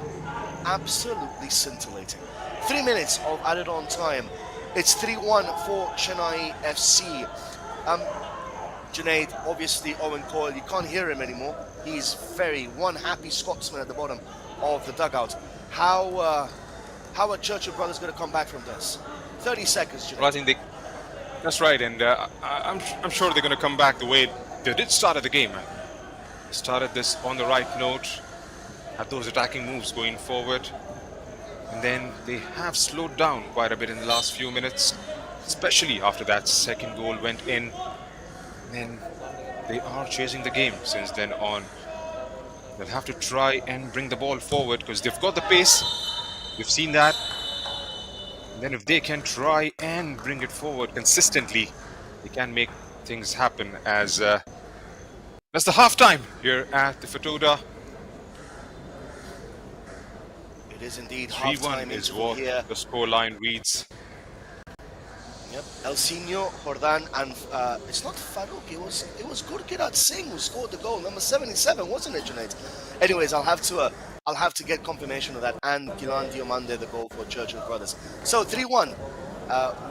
absolutely scintillating. 3 minutes of added on time. It's 3-1 for Chennai FC. Junaid, obviously Owen Coyle, you can't hear him anymore. He's one happy Scotsman at the bottom of the dugout. How are Churchill brothers going to come back from this? 30 seconds, Junaid. Well, I think that's right, and I'm sure they're going to come back the way they did start at the game. Started this on the right note, had those attacking moves going forward, and then they have slowed down quite a bit in the last few minutes, especially after that second goal went in. And then they are chasing the game since then on. They'll have to try and bring the ball forward because they've got the pace. We've seen that. And then if they can try and bring it forward consistently, they can make things happen as that's the halftime here at the Fatoda. It is indeed 3-1 halftime is interval what here. the scoreline reads. Yep, Elsinho, Jordan, and it's not Farouk. It was Gurkirat Singh who scored the goal, number 77, wasn't it, Junaid? Anyways, I'll have to get confirmation of that. And Gilan Diomande, the goal for Churchill brothers. So 3-1.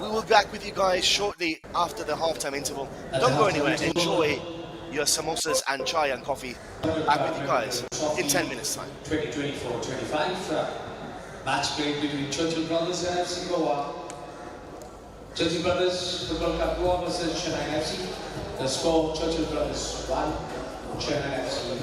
We will be back with you guys shortly after the halftime interval. Don't go anywhere. Enjoy your samosas and chai and coffee. Back with you guys in 10 minutes time. 2024-25 match played between Churchill brothers and FC Goa. Churchill brothers Football Club Goa versus Chennaiyin FC. The score: Churchill brothers 1, Chennaiyin FC 2.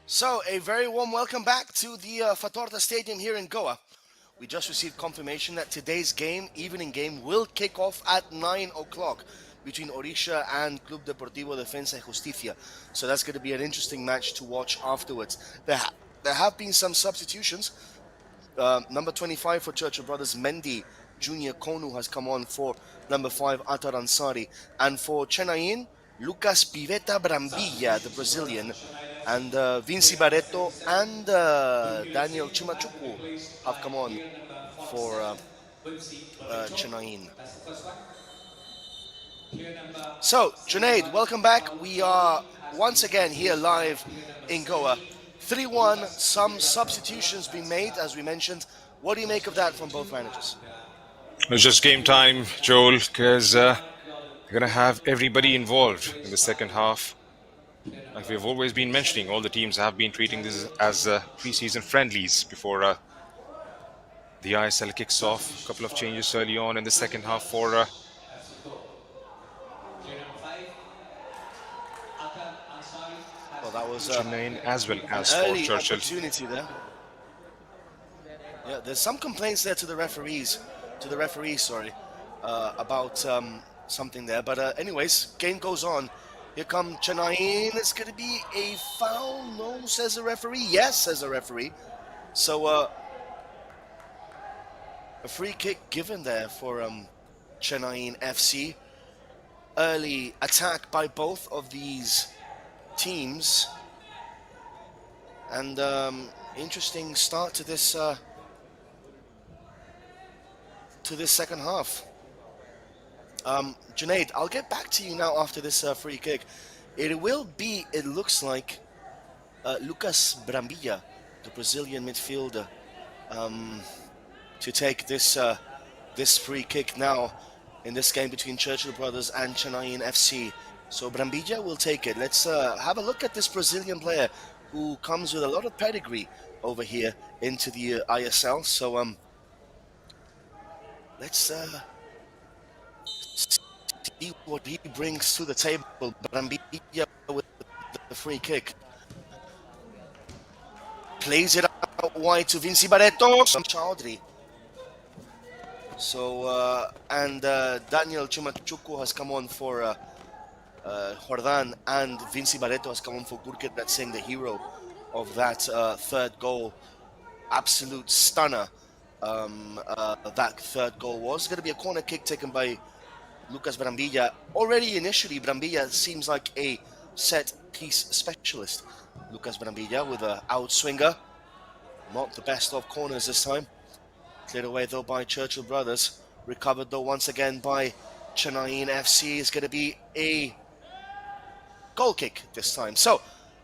So, a very warm welcome back to the Fatorda Stadium here in Goa. We just received confirmation that today's game, evening game, will kick off at 9 o'clock between Orisha and Club Deportivo Defensa y Justicia. So that's going to be an interesting match to watch afterwards. There have been some substitutions. Number 25 for Churchill Brothers, Mendy Junior Konu has come on for number 5, Atar Ansari. And for Chennaiyin, Lucas Piveta Brambilla, the Brazilian, and Vinci Barreto and Daniel Chimachukwu have come on for Chennaiyin. So, Junaid, welcome back. We are once again here live in Goa. 3-1, some substitutions being made, as we mentioned. What do you make of that from both managers? It's just game time, Joel, because they're going to have everybody involved in the second half. Like we've always been mentioning, all the teams have been treating this as pre-season friendlies before the ISL kicks off. A couple of changes early on in the second half for well, that was Chennaiyin as well as an for early Churchill. opportunity there. Yeah, there's some complaints there to the referees, about something there. But anyways, game goes on. Here come Chennaiyin. It's going to be a foul. No, says the referee. Yes, says the referee. So a free kick given there for Chennaiyin FC. Early attack by both of these teams, and interesting start to this second half. Junaid, I'll get back to you now after this free kick. It will be, it looks like, Lucas Brambilla, the Brazilian midfielder, to take this this free kick now in this game between Churchill Brothers and Chennaiyin FC. So Brambilla will take it. Let's have a look at this Brazilian player who comes with a lot of pedigree over here into the ISL. So let's see what he brings to the table. Brambilla with the free kick. Plays it out wide to Vinci Barreto. Chaudhry. So, and Daniel Chimachukwu has come on for Jordan, and Vinci Barreto has come on for Gurkit Singh, the hero of that third goal. Absolute stunner. That third goal was going to be a corner kick taken by Lucas Brambilla. Already initially, Brambilla seems like a set piece specialist. Lucas Brambilla with an outswinger. Not the best of corners this time. Cleared away though by Churchill Brothers. Recovered though once again by Chennaiyin FC. Is going to be a goal kick this time. So,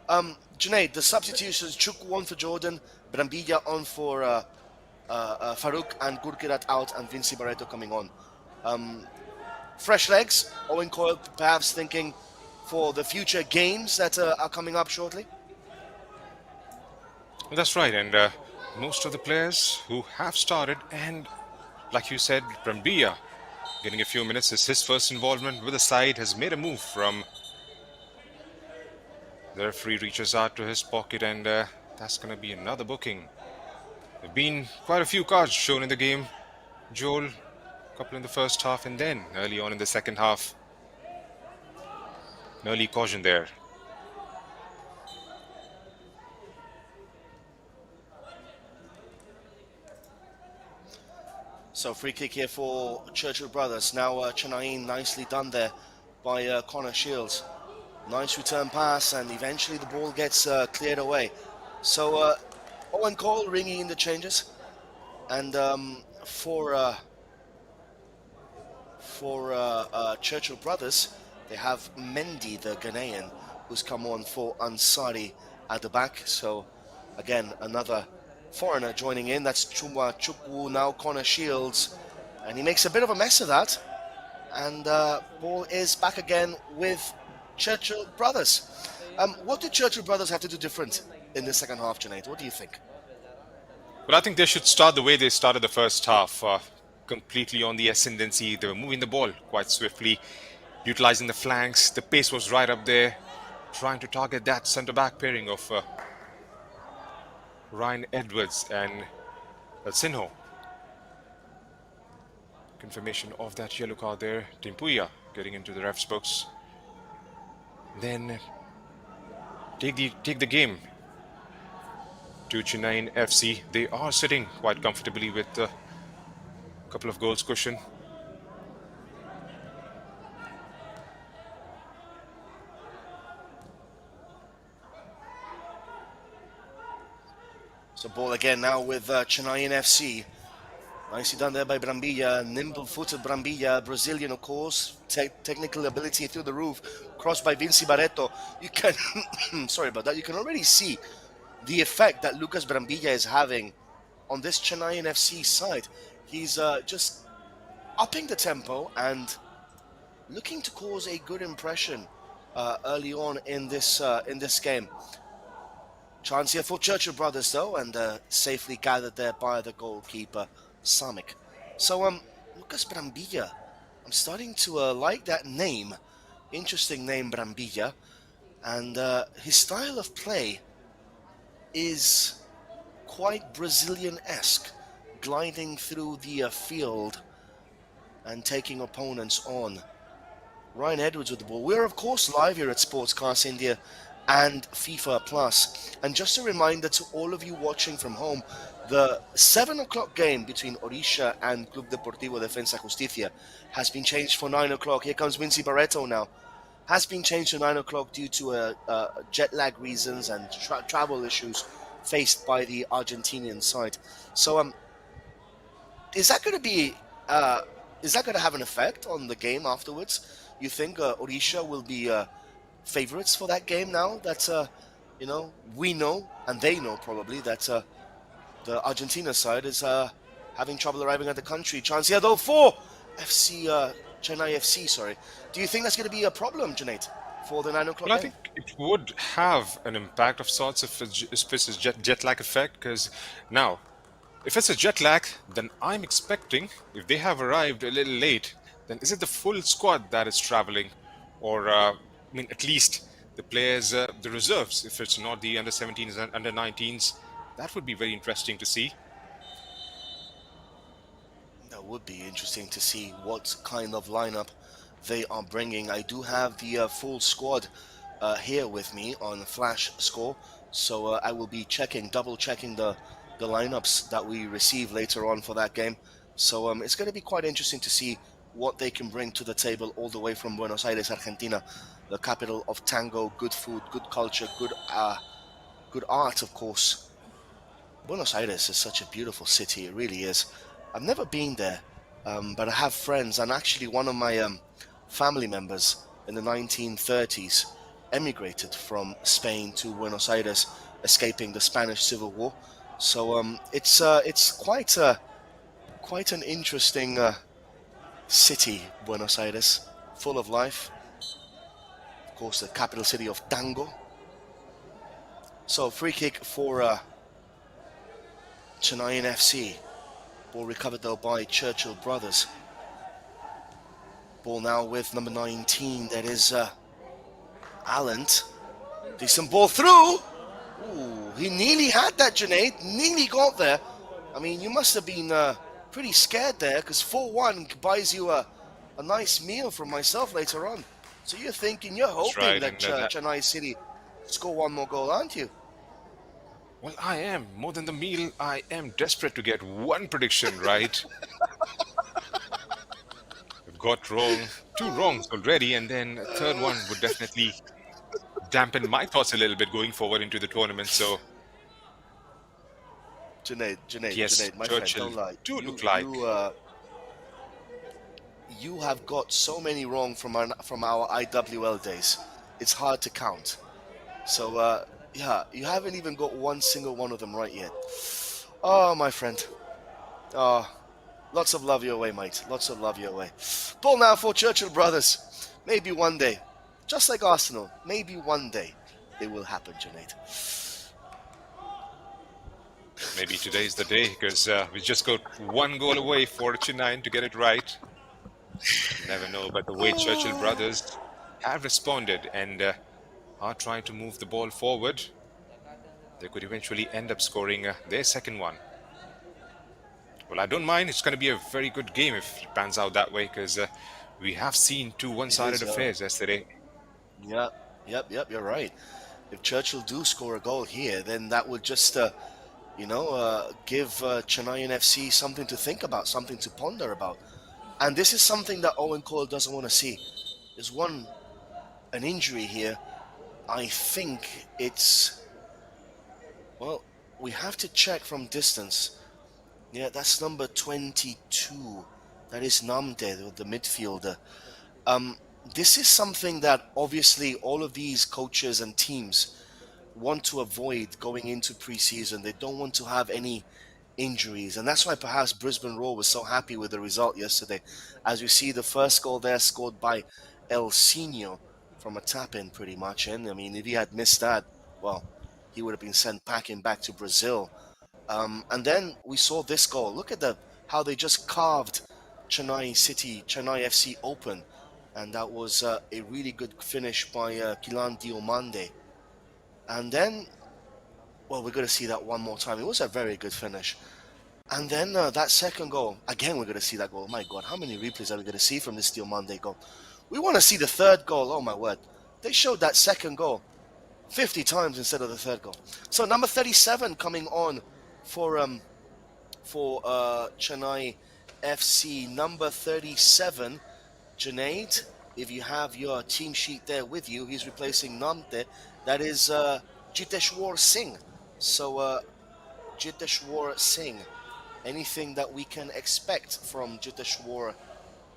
Junaid, the substitutions: Chukwu on for Jordan, Brambilla on for Farouk, and Gurkirat out, and Vinci Barreto coming on. Fresh legs. Owen Coyle perhaps thinking for the future games that are coming up shortly. That's right, and most of the players who have started, and like you said, Brambilla getting a few minutes is his first involvement with the side, has made a move from the referee, reaches out to his pocket, and that's going to be another booking. There have been quite a few cards shown in the game, Joel. A couple in the first half, and then early on in the second half, an early caution there. So free kick here for Churchill Brothers. Now Chennaiyin, nicely done there by Connor Shields. Nice return pass, and eventually the ball gets cleared away. So Owen Cole ringing in the changes, and for Churchill Brothers, they have Mendy, the Ghanaian, who's come on for Ansari at the back. So again, another foreigner joining in. That's Chimachukwu, now Connor Shields, and he makes a bit of a mess of that, and ball is back again with Churchill Brothers. What did Churchill Brothers have to do different in the second half, Junaid? What do you think? Well, I think they should start the way they started the first half, completely on the ascendancy. They were moving the ball quite swiftly, utilizing the flanks. The pace was right up there, trying to target that centre-back pairing of Ryan Edwards and Sinho. Confirmation of that yellow card there. Timpuya getting into the ref's box. Then take the game to Chennaiyin FC. They are sitting quite comfortably with a couple of goals cushion. So ball again now with Chennaiyin FC. Nicely done there by Brambilla, nimble-footed Brambilla, Brazilian of course, technical ability through the roof, crossed by Vinci Barreto. You can, sorry about that, you can already see the effect that Lucas Brambilla is having on this Chennaiyin FC side. He's just upping the tempo and looking to cause a good impression early on in this game. Chance here for Churchill brothers though, and safely gathered there by the goalkeeper Samik. So Lucas Brambilla, I'm starting to like that name. Interesting name, Brambilla, and his style of play is quite Brazilian-esque, gliding through the field and taking opponents on. Ryan Edwards with the ball. We're of course live here at Sportscast India and FIFA Plus. And just a reminder to all of you watching from home, the 7 o'clock game between Orisha and Club Deportivo Defensa Justicia has been changed for 9 o'clock. Here comes Vinci Barreto now. Has been changed to 9 o'clock due to jet lag reasons and travel issues faced by the Argentinian side. So is that going to be is that going to have an effect on the game afterwards? You think Orisha will be favorites for that game now that you know, we know and they know probably that the Argentina side is having trouble arriving at the country. Chance here though for FC Chennai FC, sorry. Do you think that's going to be a problem, Junaid, for the 9 o'clock Well, I game? think it would have an impact of sorts if it's a jet lag effect, because now, if it's a jet lag, then I'm expecting, if they have arrived a little late, then is it the full squad that is traveling? Or, I mean, at least the players, the reserves, if it's not the under-17s and under-19s, that would be very interesting to see. That would be interesting to see what kind of lineup they are bringing. I do have the full squad here with me on Flash Score, so I will be double checking the lineups that we receive later on for that game. So it's going to be quite interesting to see what they can bring to the table all the way from Buenos Aires, Argentina, the capital of tango, good food, good culture, good art, of course. Buenos Aires is such a beautiful city, it really is. I've never been there, but I have friends, and actually one of my family members in the 1930s emigrated from Spain to Buenos Aires, escaping the Spanish Civil War. So it's quite an interesting city, Buenos Aires, full of life. Of course, the capital city of tango. So free kick for Chennaiyin FC. Ball recovered though by Churchill brothers. Ball now with number 19. That is Allant. Decent ball through. Ooh, he nearly had that, Junaid. Nearly got there. I mean, you must have been pretty scared there, because 4-1 buys you a nice meal from myself later on. So you're thinking, you're hoping right, that Chennai City score one more goal, aren't you? Well, I am. More than the meal, I am desperate to get one prediction right. I've got wrong, 2 wrongs already, and then a third one would definitely dampen my thoughts a little bit going forward into the tournament. So, Junaid, yes, Junaid, my Churchill friend, don't lie. do look like. You have got so many wrong from our IWL days. It's hard to count. So, yeah, you haven't even got one single one of them right yet. Oh, my friend. Oh, lots of love your way, mate. Lots of love your way. Ball now for Churchill brothers. Maybe one day, just like Arsenal, maybe one day it will happen, Junaid. Maybe today's the day, because we just got 1 goal away for Chennai to get it right. You never know, but the way Churchill brothers have responded and are trying to move the ball forward, they could eventually end up scoring their second one. Well, I don't mind. It's going to be a very good game if it pans out that way, because we have seen two one-sided affairs yesterday. Yep, you're right. If Churchill do score a goal here, then that would just, give Chennaiyin FC something to think about, something to ponder about. And this is something that Owen Coyle doesn't want to see. There's an injury here. I think it's, well, we have to check from distance. Yeah, that's number 22. That is Namde, the midfielder. This is something that obviously all of these coaches and teams want to avoid going into preseason. They don't want to have any injuries, and that's why perhaps Brisbane Roar was so happy with the result yesterday. As you see, the first goal there scored by El Sino from a tap-in pretty much, and I mean, if he had missed that, well, he would have been sent packing back to Brazil. And then we saw this goal. Look at how they just carved Chennai FC open, and that was a really good finish by Kilan Diomande. And then, well, we're going to see that one more time. It was a very good finish. And then that second goal, again, we're going to see that goal. My God, how many replays are we going to see from this Diomande goal? We want to see the third goal. Oh, my word. They showed that second goal 50 times instead of the third goal. So number 37 coming on for Chennai FC. Number 37, Junaid, if you have your team sheet there with you, he's replacing Namte. That is Jiteshwar Singh. So Jiteshwar Singh, anything that we can expect from Jiteshwar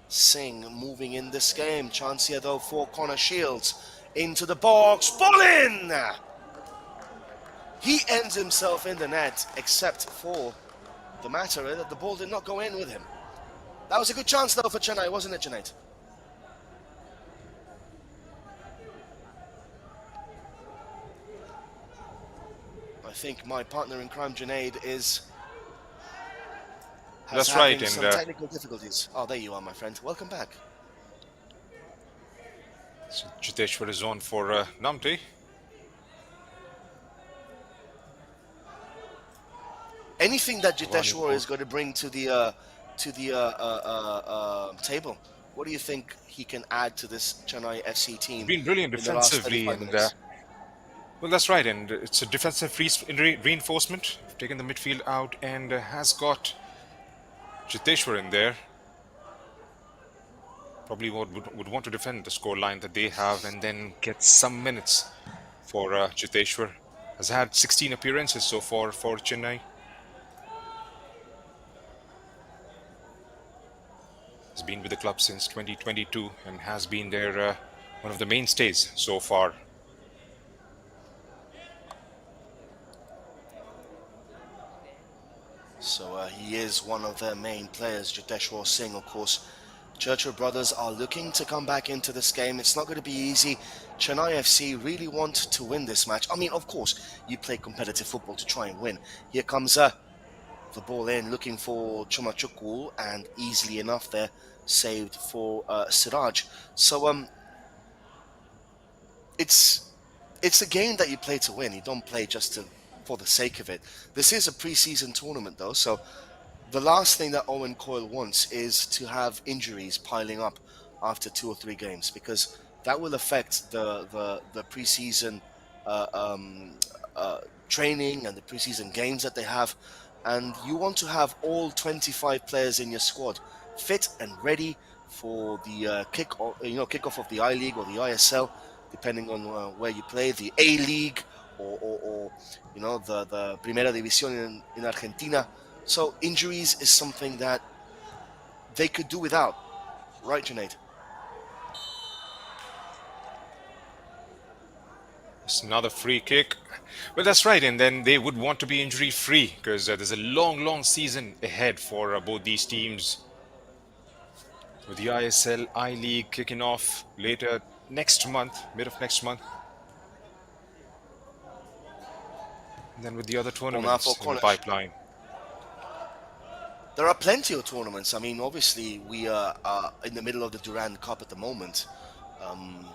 Singh moving in this game? Chance here though for Connor Shields. Into the box, ball in! He ends himself in the net, except for the matter that the ball did not go in with him. That was a good chance though for Chennai, wasn't it, Junaid? I think my partner in crime, Junaid, has That's right, some and technical difficulties. Oh, there you are, my friend. Welcome back. so Jiteshwar is on for Namte. Anything that Jiteshwar is going to bring to the table, what do you think he can add to this Chennai FC team? He's been brilliant in the last defensively, 35 and minutes? well, that's right, and it's a defensive reinforcement. Taken the midfield out and has got Jiteshwar in there. Probably would want to defend the scoreline that they have and then get some minutes for Jiteshwar. Has had 16 appearances so far for Chennai. Has been with the club since 2022 and has been their one of the mainstays so far. So he is one of their main players, Jiteshwar Singh, of course. Churchill brothers are looking to come back into this game. It's not going to be easy. Chennai FC really want to win this match. I mean, of course, you play competitive football to try and win. Here comes the ball in, looking for Chumachukwu, and easily enough there, saved for Siraj. So it's a game that you play to win. You don't play just for the sake of it. This is a pre-season tournament though, so the last thing that Owen Coyle wants is to have injuries piling up after 2 or 3 games, because that will affect the pre-season training and the pre-season games that they have. And you want to have all 25 players in your squad fit and ready for the kickoff of the I-League or the ISL, depending on where you play, the A-League or the Primera División in Argentina. So injuries is something that they could do without, right, Junaid? It's another free kick. Well, that's right, and then they would want to be injury-free because there's a long season ahead for both these teams. With the ISL I-League kicking off later next month, mid of next month. And then with the other tournaments in the pipeline. There are plenty of tournaments. I mean, obviously, we are in the middle of the Durand Cup at the moment.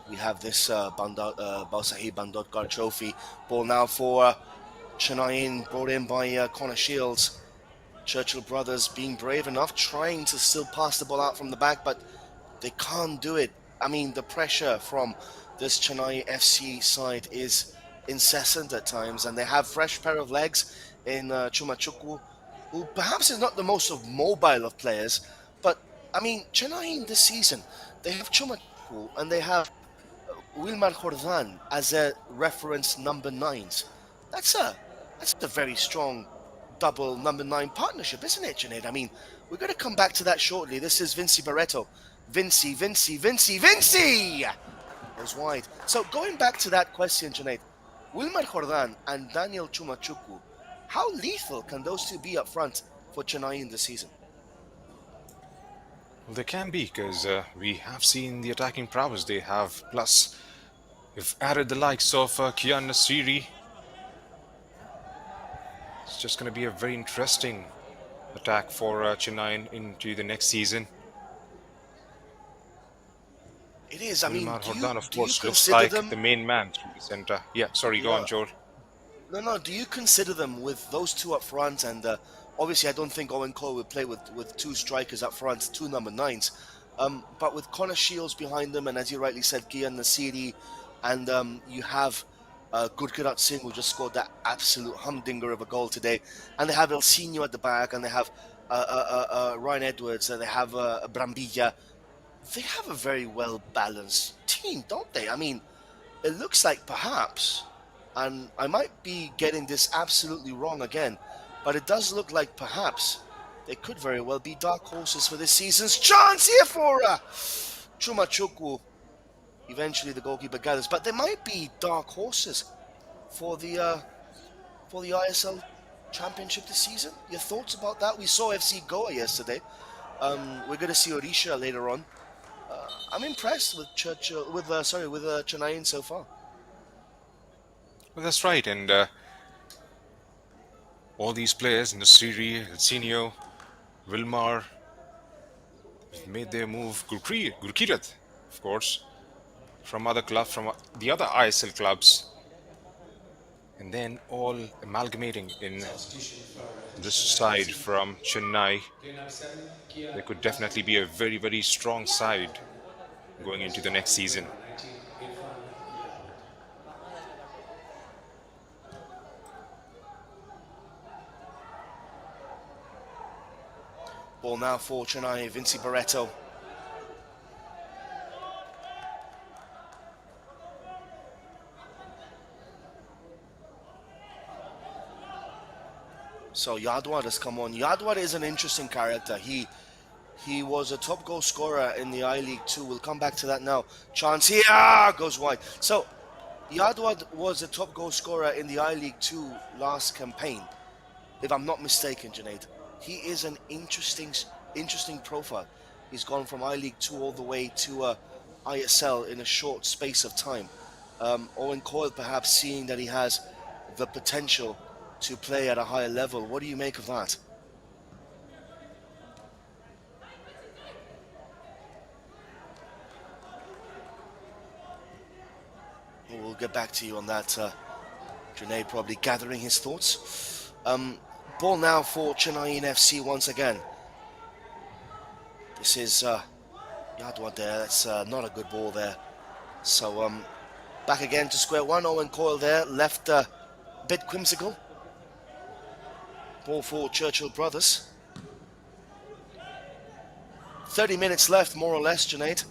We have this Bhausaheb Bandodkar trophy. Ball now for Chennaiyin brought in by Connor Shields. Churchill brothers being brave enough, trying to still pass the ball out from the back, but they can't do it. I mean, the pressure from this Chennai FC side is incessant at times, and they have fresh pair of legs in Chuma Chukwu, who perhaps is not the most mobile of players, but I mean, Chennai this season, they have Chuma Chukwu and they have Wilmar Jordan as their reference number 9s. That's a very strong double number 9 partnership, isn't it, Junaid? I mean, we're going to come back to that shortly. This is Vinci Barreto. Vinci! Goes wide. So going back to that question, Junaid, Wilmar Jordan and Daniel Chuma Chukwu, how lethal can those two be up front for Chennai this season? Well, they can be, because we have seen the attacking prowess they have. Plus, we've added the likes of Kian Nasiri. It's just going to be a very interesting attack for Chennai into the next season. It is. I mean, Jordan, of course, looks like the main man through the center. Yeah, sorry, go on, Joel. No, do you consider them with those two up front? And obviously, I don't think Owen Cole would play with two strikers up front, two number 9s. But with Connor Shields behind them, and as you rightly said, Kian Nasiri, and you have Gurkirat Singh, who just scored that absolute humdinger of a goal today. And they have El Sino at the back, and they have Ryan Edwards, and they have Brambilla. They have a very well-balanced team, don't they? I mean, it looks like perhaps, and I might be getting this absolutely wrong again, but it does look like perhaps they could very well be dark horses for this season's chance here for Chuma Chukwu. Eventually the goalkeeper gathers, but there might be dark horses for the ISL Championship this season. Your thoughts about that? We saw FC Goa yesterday. We're going to see Odisha later on. I'm impressed with Churchill, with Chennai so far. Well, that's right, and all these players, Nasiri, El Sino, Wilmar, have made their move. Gurkirat, of course, from other clubs, from the other ISL clubs, and then all amalgamating in this side from Chennai. They could definitely be a very, very strong side going into the next season. Ball now for Chennai, Vinci Barreto. So Yadwad has come on. Yadwad is an interesting character. He was a top goal scorer in the I-League 2. We'll come back to that now. Chance here, goes wide. So Yadwad was a top goal scorer in the I-League 2 last campaign, if I'm not mistaken, Junaid. He is an interesting profile. He's gone from I-League 2 all the way to ISL in a short space of time. Owen Coyle perhaps seeing that he has the potential to play at a higher level. What do you make of that? We'll get back to you on that. Junaid probably gathering his thoughts. Ball now for Chennaiyin FC once again. This is Yadwad there. That's not a good ball there. So back again to square one. Owen Coyle there, left a bit whimsical. Ball for Churchill brothers. 30 minutes left, more or less, Junaid.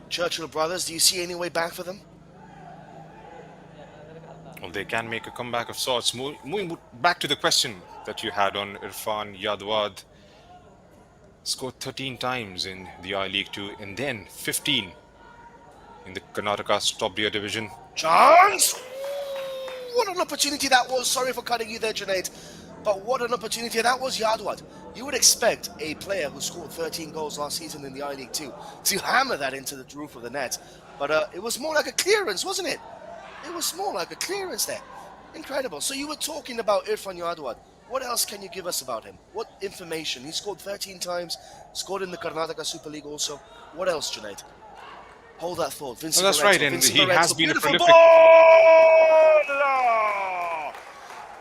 Churchill brothers, do you see any way back for them? Well, they can make a comeback of sorts. Moving back to the question that you had on Irfan Yadwad. Scored 13 times in the I-League 2 and then 15 in the Karnataka's top tier division. Chance! What an opportunity that was. Sorry for cutting you there, Junaid. But what an opportunity that was, Yadwad. You would expect a player who scored 13 goals last season in the I-League 2 to hammer that into the roof of the net. But it was more like a clearance, wasn't it? It was more like a clearance there. Incredible. So you were talking about Irfan Yadwad. What else can you give us about him? What information? He scored 13 times, scored in the Karnataka Super League also. What else, Junaid? Hold that thought. Vinci that's Barreto, right, and Vinci he Barreto, has been a beautiful prolific... ball!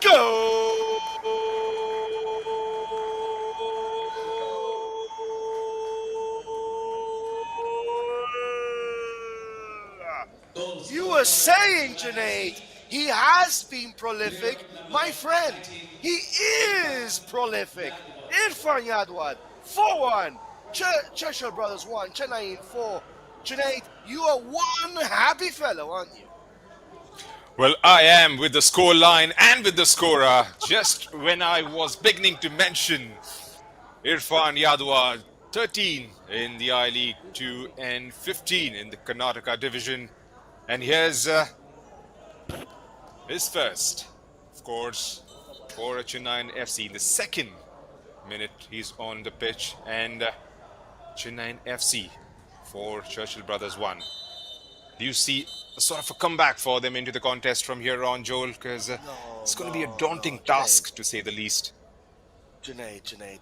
Goal! You were saying, Junaid, he has been prolific. My friend, he is prolific. Irfan Yadwad, 4-1. Churchill Brothers 1, Chennaiyin 4. Junaid, you are one happy fellow, aren't you? Well, I am with the score line and with the scorer. Just when I was beginning to mention Irfan Yadwad, 13 in the I-League 2 and 15 in the Karnataka division. And here's his first, of course, for Chennaiyin FC. In the second minute, he's on the pitch. And Chennaiyin FC for Churchill Brothers 1. Do you see a sort of a comeback for them into the contest from here on, Joel? Because it's going to be a daunting task, to say the least. Junaid,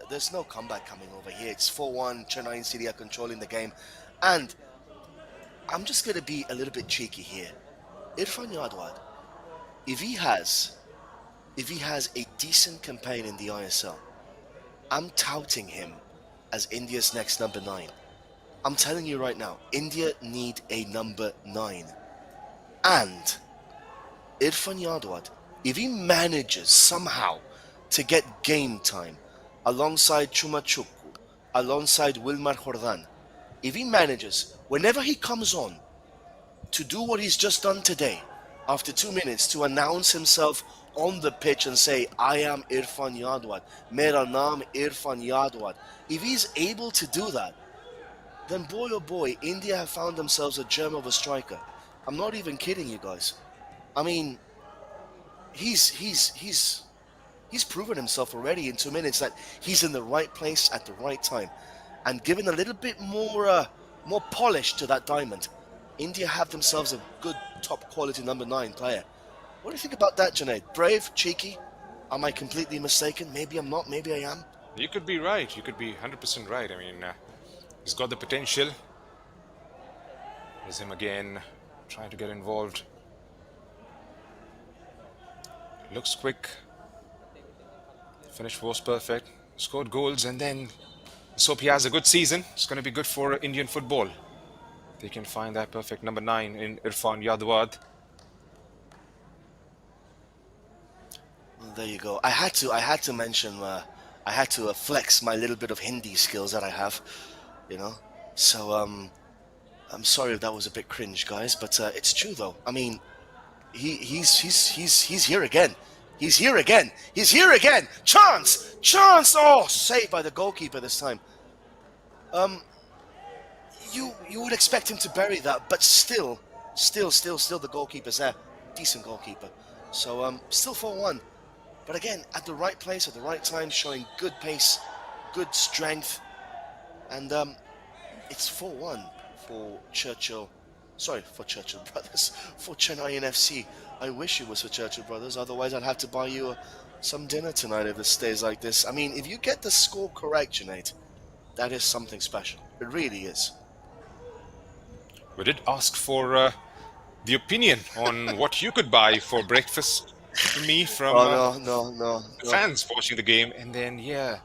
there's no comeback coming over here. It's 4-1, Chennaiyin City are controlling the game. And I'm just going to be a little bit cheeky here. Irfan Yadwad, if he has a decent campaign in the ISL, I'm touting him as India's next number 9. I'm telling you right now, India need a number 9. And Irfan Yadwad, if he manages somehow to get game time alongside Chuma Chukwu, alongside Wilmar Jordan, if he manages, whenever he comes on, to do what he's just done today, after 2 minutes, to announce himself on the pitch and say, I am Irfan Yadwad, Mera naam Irfan Yadwad. If he's able to do that, then boy oh boy, India have found themselves a gem of a striker. I'm not even kidding you guys. I mean, he's proven himself already in 2 minutes that he's in the right place at the right time. And given a little bit more polish to that diamond, India have themselves a good top quality number 9 player. What do you think about that, Junaid? Brave, cheeky? Am I completely mistaken? Maybe I'm not, maybe I am. You could be right. You could be 100% right. I mean, he's got the potential. Here's him again, trying to get involved. Looks quick. Finish was perfect. Scored goals, and then let's hope he has a good season. It's going to be good for Indian football. They can find that perfect number 9 in Irfan Yadwad. Well, there you go. I had to mention, I had to flex my little bit of Hindi skills that I have, you know. So I'm sorry if that was a bit cringe, guys, but it's true though. I mean, he's here again. He's here again. He's here again. Chance. Oh, saved by the goalkeeper this time. You would expect him to bury that, but still the goalkeeper's there. Decent goalkeeper. So still 4-1. But again, at the right place at the right time, showing good pace, good strength, and it's 4-1 for Churchill. Sorry, for Churchill Brothers, for Chennaiyin FC. I wish it was for Churchill Brothers, otherwise I'd have to buy you some dinner tonight if it stays like this. I mean, if you get the score correct, Junaid, that is something special. It really is. We did ask for the opinion on what you could buy for breakfast for me from No. fans watching the game. And then, yeah,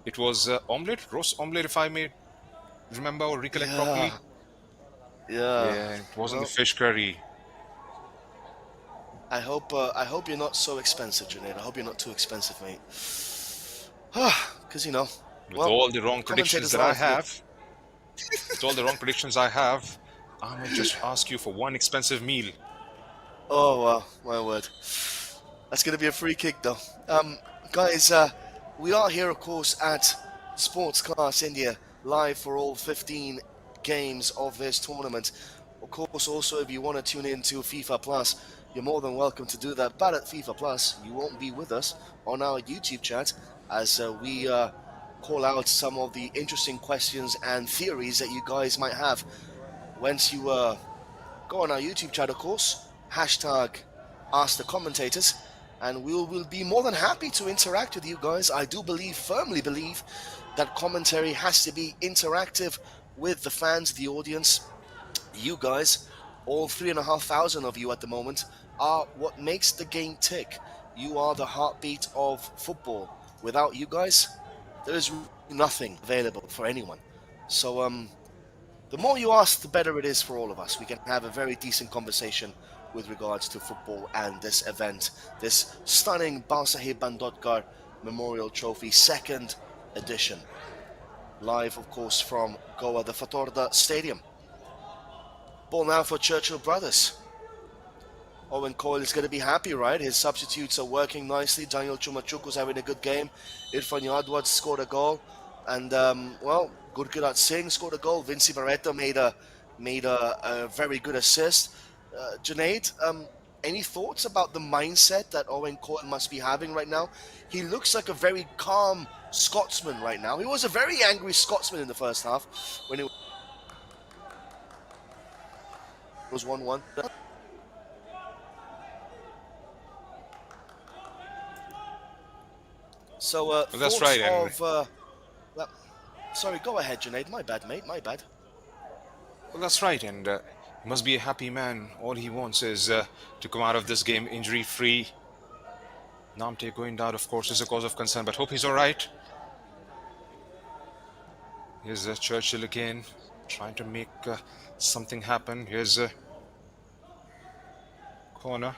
it was omelette, roast omelette, if I may remember or recollect properly. Yeah, it wasn't the fish curry. I hope you're not so expensive, Junaid. I hope you're not too expensive, mate. Because, you know, With all the wrong predictions that I have, I might just ask you for one expensive meal. Oh, wow, my word. That's going to be a free kick, though. Guys, we are here, of course, at Sports Class India, live for all 15 games of this tournament. Of course, also, if you want to tune in to FIFA Plus, you're more than welcome to do that. But at FIFA Plus, you won't be with us on our YouTube chat as we call out some of the interesting questions and theories that you guys might have. Once you go on our YouTube chat, of course, hashtag Ask the Commentators, and we'll be more than happy to interact with you guys. I do firmly believe, that commentary has to be interactive with the fans, the audience. You guys, all 3,500 of you at the moment, are what makes the game tick. You are the heartbeat of football. Without you guys, there is nothing available for anyone. So the more you ask, the better it is for all of us. We can have a very decent conversation with regards to football and this event, this stunning Bhausaheb Bandodkar Memorial Trophy, second edition. Live, of course, from Goa, the Fatorda Stadium. Ball now for Churchill brothers. Owen Coyle is going to be happy, right? His substitutes are working nicely. Daniel Chumachuku's having a good game. Irfan Yadwad scored a goal. And, well, Gurkirat Singh scored a goal. Vinci Barreto made a very good assist. Junaid, any thoughts about the mindset that Owen Coyle must be having right now? He looks like a very calm Scotsman right now. He was a very angry Scotsman in the first half when it was 1-1. So, Well, that's right. Sorry, go ahead, Junaid. My bad, mate. My bad. Well, that's right, and he must be a happy man. All he wants is to come out of this game injury-free. Namte going down, of course, is a cause of concern, but hope he's all right. Here's Churchill again, trying to make something happen. Here's a corner.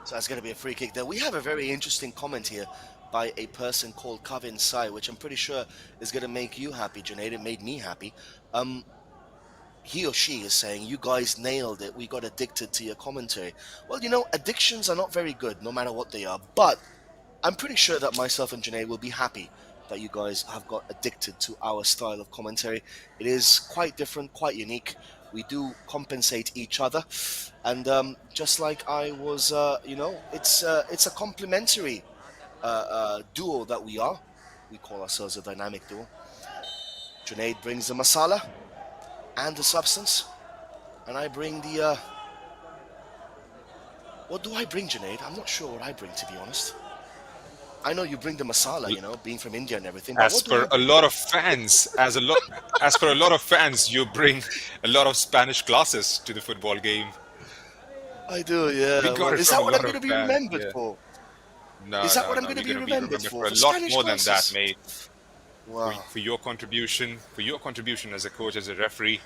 So that's going to be a free kick there. We have a very interesting comment here by a person called Kavin Sai, which I'm pretty sure is going to make you happy, Junaid. It made me happy. He or she is saying, you guys nailed it. We got addicted to your commentary. Well, you know, addictions are not very good, no matter what they are. But I'm pretty sure that myself and Junaid will be happy that you guys have got addicted to our style of commentary. It is quite different, quite unique. We do compensate each other. And just like I was, you know, it's a complementary duo that we are. We call ourselves a dynamic duo. Junaid brings the masala and the substance, and I bring the what do I bring, Junaid? I'm not sure what I bring, to be honest. I know you bring the masala, you know, being from India and everything. As per a lot of fans, as per a lot of fans, you bring a lot of Spanish classes to the football game. I do, yeah. We got Well, it is from that a what lot I'm going to of be fans, remembered yeah. for? No, Is that no, what I'm no, going to you're be gonna remembered for? a For lot Spanish more than that, classes? mate. Wow. For your contribution as a coach, as a referee,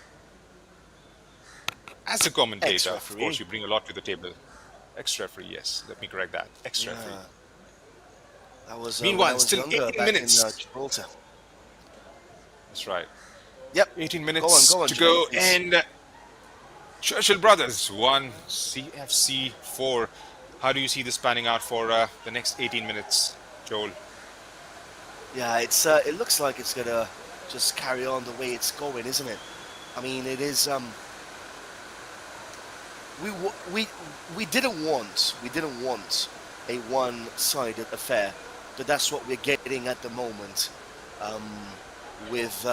as a commentator. Of Ex-referee. course, you bring a lot to the table. Ex-referee, yes. Let me correct that. Ex-referee. Yeah. That was, Meanwhile, when I was still younger, 18 back minutes. in Gibraltar. That's right. Yep. 18 minutes Go on, to Junaid, go, please. and Churchill Brothers 1, CFC 4. How do you see this panning out for the next 18 minutes, Joel? Yeah, it looks like it's gonna just carry on the way it's going, isn't it? I mean, it is. We didn't want a one-sided affair, but that's what we're getting at the moment. With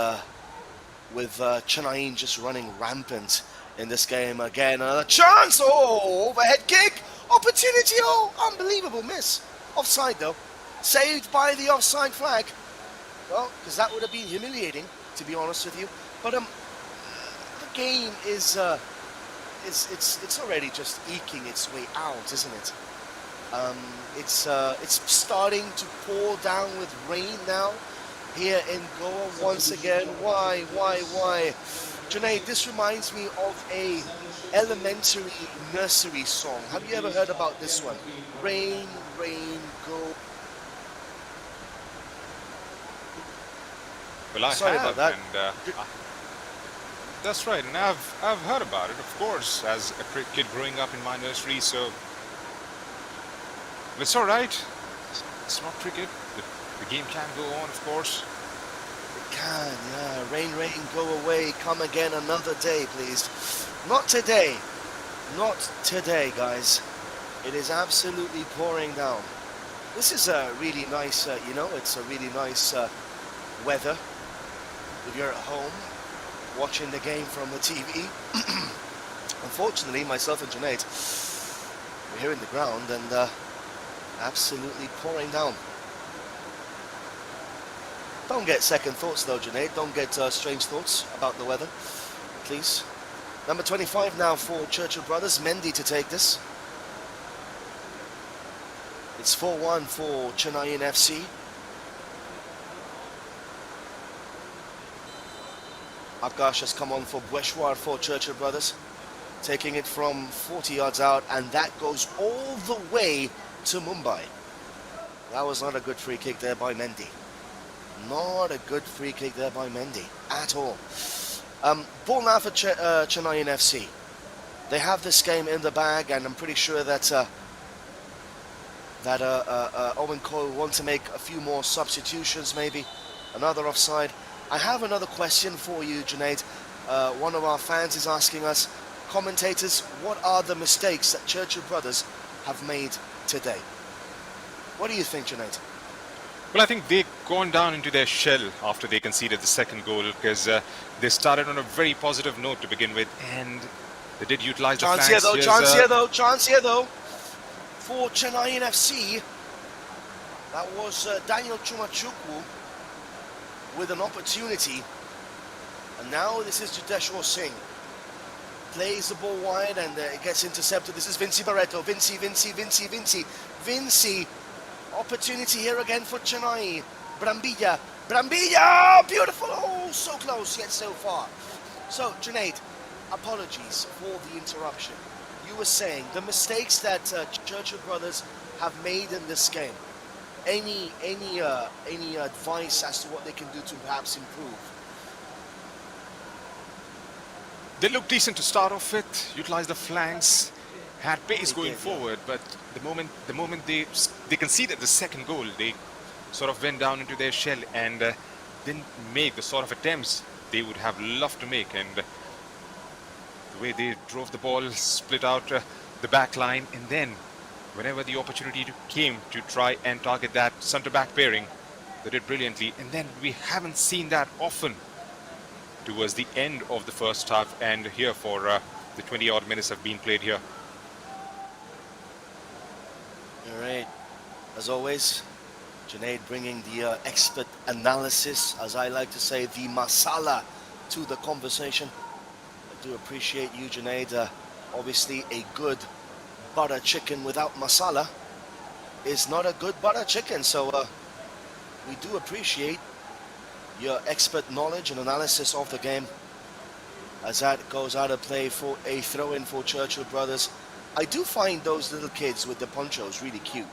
Chennaiyin just running rampant in this game again. Another chance! Oh, overhead kick! Opportunity! Oh, unbelievable miss. Offside though. Saved by the offside flag. Well, because that would have been humiliating, to be honest with you. But the game is it's already just eking its way out, isn't it? It's starting to pour down with rain now here in Goa once again. Why? Junaid, this reminds me of a elementary nursery song. Have you ever heard about this one? Rain, rain, go. Well, I Sorry have, about that. and that's right, and I've heard about it, of course, as a kid growing up in my nursery. So it's all right. It's not cricket. The game can go on, of course. It can, yeah. Rain, rain, go away. Come again another day, please. Not today. Not today, guys. It is absolutely pouring down. This is a really nice, you know, it's a really nice weather. If you're at home watching the game from the TV. Unfortunately, myself and Junaid, we're here in the ground and absolutely pouring down. Don't get second thoughts though, Junaid. Don't get strange thoughts about the weather, please. Number 25 now for Churchill Brothers. Mendy to take this. It's 4-1 for Chennaiyin FC. Akash has come on for Bweshwar for Churchill Brothers, taking it from 40 yards out, and that goes all the way to Mumbai. That was not a good free kick there by Mendy. Not a good free kick there by Mendy at all. Ball now for Chennaiyin FC. They have this game in the bag, and I'm pretty sure that Owen Cole will want to make a few more substitutions, maybe another offside. I have another question for you, Junaid. One of our fans is asking us, commentators, what are the mistakes that Churchill Brothers have made today? What do you think, Junaid? Well, I think they've gone down into their shell after they conceded the second goal, because they started on a very positive note to begin with, and they did utilize the flanks. Chance here though. For Chennaiyin FC, that was Daniel Chumachukwu with an opportunity, and now this is Jiteshwar Singh. Plays the ball wide, and it gets intercepted. This is Vinci Barreto. Vinci. Opportunity here again for Chennai. Brambilla. Beautiful. Oh, so close yet so far. So, Junaid, apologies for the interruption. You were saying the mistakes that Churchill Brothers have made in this game. Any advice as to what they can do to perhaps improve? They looked decent to start off with, utilized the flanks, had pace going forward, but the moment they conceded the second goal, they sort of went down into their shell and didn't make the sort of attempts they would have loved to make. And the way they drove the ball, split out the back line, and then whenever the opportunity came to try and target that centre-back pairing, they did brilliantly. And then we haven't seen that often towards the end of the first half, and here for the 20-odd minutes have been played here. All right, as always, Junaid bringing the expert analysis, as I like to say, the masala to the conversation. I do appreciate you, Junaid. Obviously, a good butter chicken without masala is not a good butter chicken, so we do appreciate your expert knowledge and analysis of the game as that goes out of play for a throw-in for Churchill Brothers. I do find those little kids with the ponchos really cute.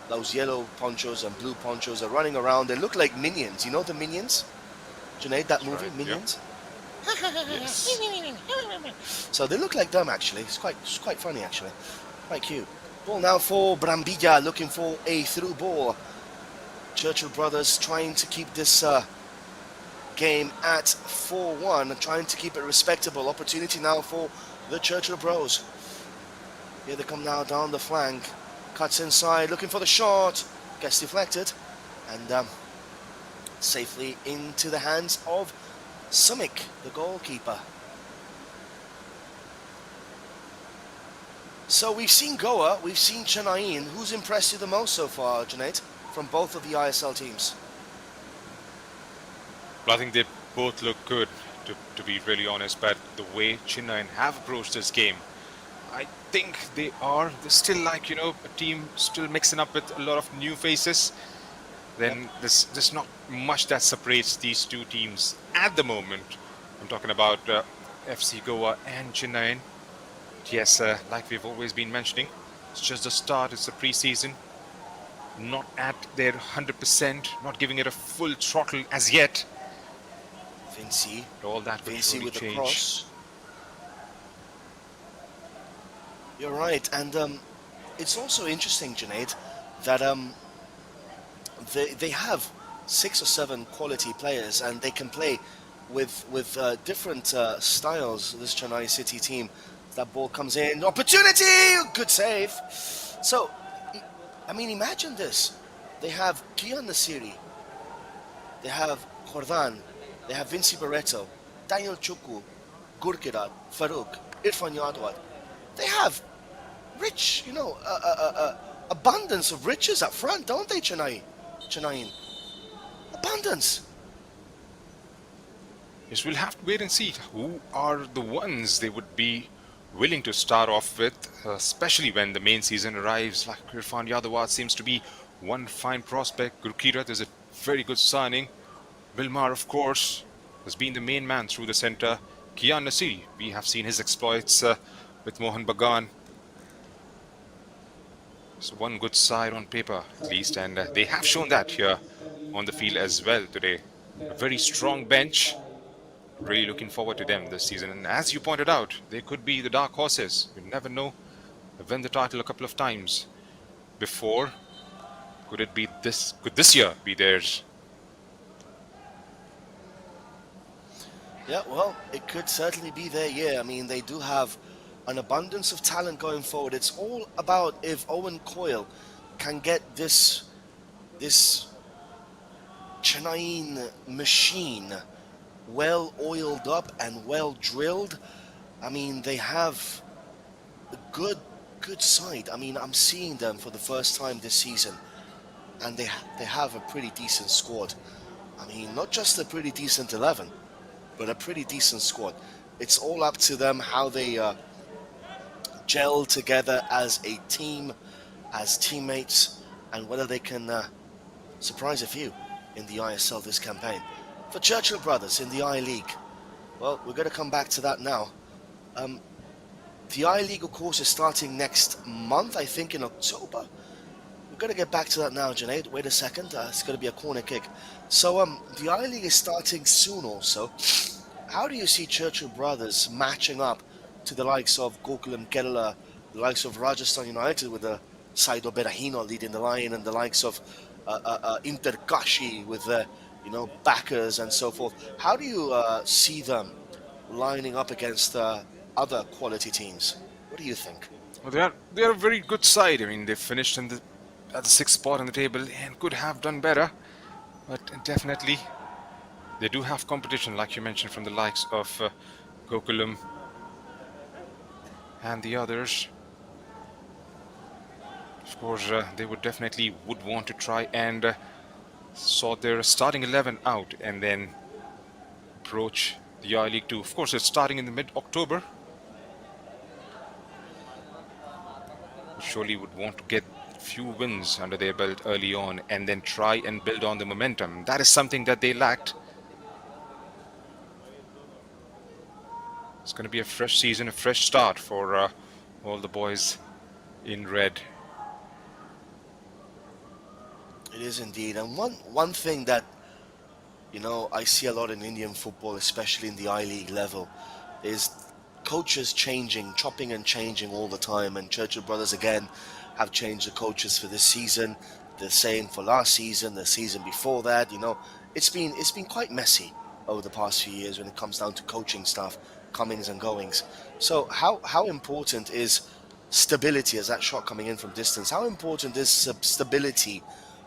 Those yellow ponchos and blue ponchos are running around. They look like Minions. You know the Minions? Junaid, that movie, right, Minions? Yeah. Yes. So they look like them, actually. It's quite funny, actually. Quite cute. Ball now for Brambilla, looking for a through ball. Churchill Brothers trying to keep this game at 4-1, trying to keep it respectable. Opportunity now for the Churchill Bros. Here they come now down the flank. Cuts inside, looking for the shot. Gets deflected. And safely into the hands of Sumik, the goalkeeper. So we've seen Goa, we've seen Chennaiyin. Who's impressed you the most so far, Junaid, from both of the ISL teams? Well, I think they both look good, to be really honest, but the way Chennaiyin have approached this game, I think they're still like, a team still mixing up with a lot of new faces. Then there's not much that separates these two teams at the moment. I'm talking about FC Goa and Chennaiyin. Yes, like we've always been mentioning, it's just the start, it's the pre-season. Not at their 100%, not giving it a full throttle as yet. Vinci. All that will Vinci surely with change. the cross. You're right, and it's also interesting, Junaid, that they have 6 or 7 quality players, and they can play with different styles. This Chennai City team, that ball comes in, opportunity, good save. So, I mean, imagine this: they have Kian Nasiri, they have Khordan, they have Vinci Barreto, Daniel Chukwu, Gurkirat, Farouk, Irfan Yadwat. They have rich, abundance of riches up front, don't they, Chennaiyin? Abundance. Yes, we'll have to wait and see who are the ones they would be willing to start off with, especially when the main season arrives. Like Irfan Yadawat seems to be one fine prospect. Gurkirat is a very good signing. Wilmar, of course. has been the main man through the centre. Kian Nasiri, we have seen his exploits with Mohan Bagan. So one good side on paper, at least, and they have shown that here on the field as well today. A very strong bench. Really looking forward to them this season. And as you pointed out, they could be the dark horses. You never know. They've won the title a couple of times before. Could this year be theirs? Yeah, well, it could certainly be their year. I mean, they do have an abundance of talent going forward. It's all about if Owen Coyle can get this Chennaiyin machine well oiled up and well drilled. I mean, they have a good side. I mean, I'm seeing them for the first time this season, and they have a pretty decent squad. I mean, not just a pretty decent 11, but a pretty decent squad. It's all up to them how they gel together as a team, as teammates, and whether they can surprise a few in the ISL this campaign. For Churchill brothers in the I-League, well, we're going to come back to that now. The I-League, of course, is starting next month, I think in October. We're going to get back to that now, Junaid. Wait a second, it's going to be a corner kick. So the I-League is starting soon also. How do you see Churchill brothers matching up to the likes of Gokulam Kerala, the likes of Rajasthan United with the Saido Berahino leading the line, and the likes of Inter Kashi with the backers and so forth? How do you see them lining up against other quality teams? What do you think? Well, they are a very good side. I mean, they finished at the 6th spot on the table and could have done better, but definitely they do have competition, like you mentioned, from the likes of Gokulam and the others. Of course, they would want to try and sort their starting 11 out and then approach the I-League 2. Of course, it's starting in the mid-October. Surely would want to get a few wins under their belt early on and then try and build on the momentum. That is something that they lacked. It's going to be a fresh season, a fresh start for all the boys in red. It is indeed. And one thing that I see a lot in Indian football, especially in the I-League level, is coaches changing, chopping and changing all the time. And Churchill brothers again have changed the coaches for this season. The same for last season, the season before that. It's been quite messy over the past few years when it comes down to coaching staff, comings and goings. So how important is stability, as that shot coming in from distance? How important is stability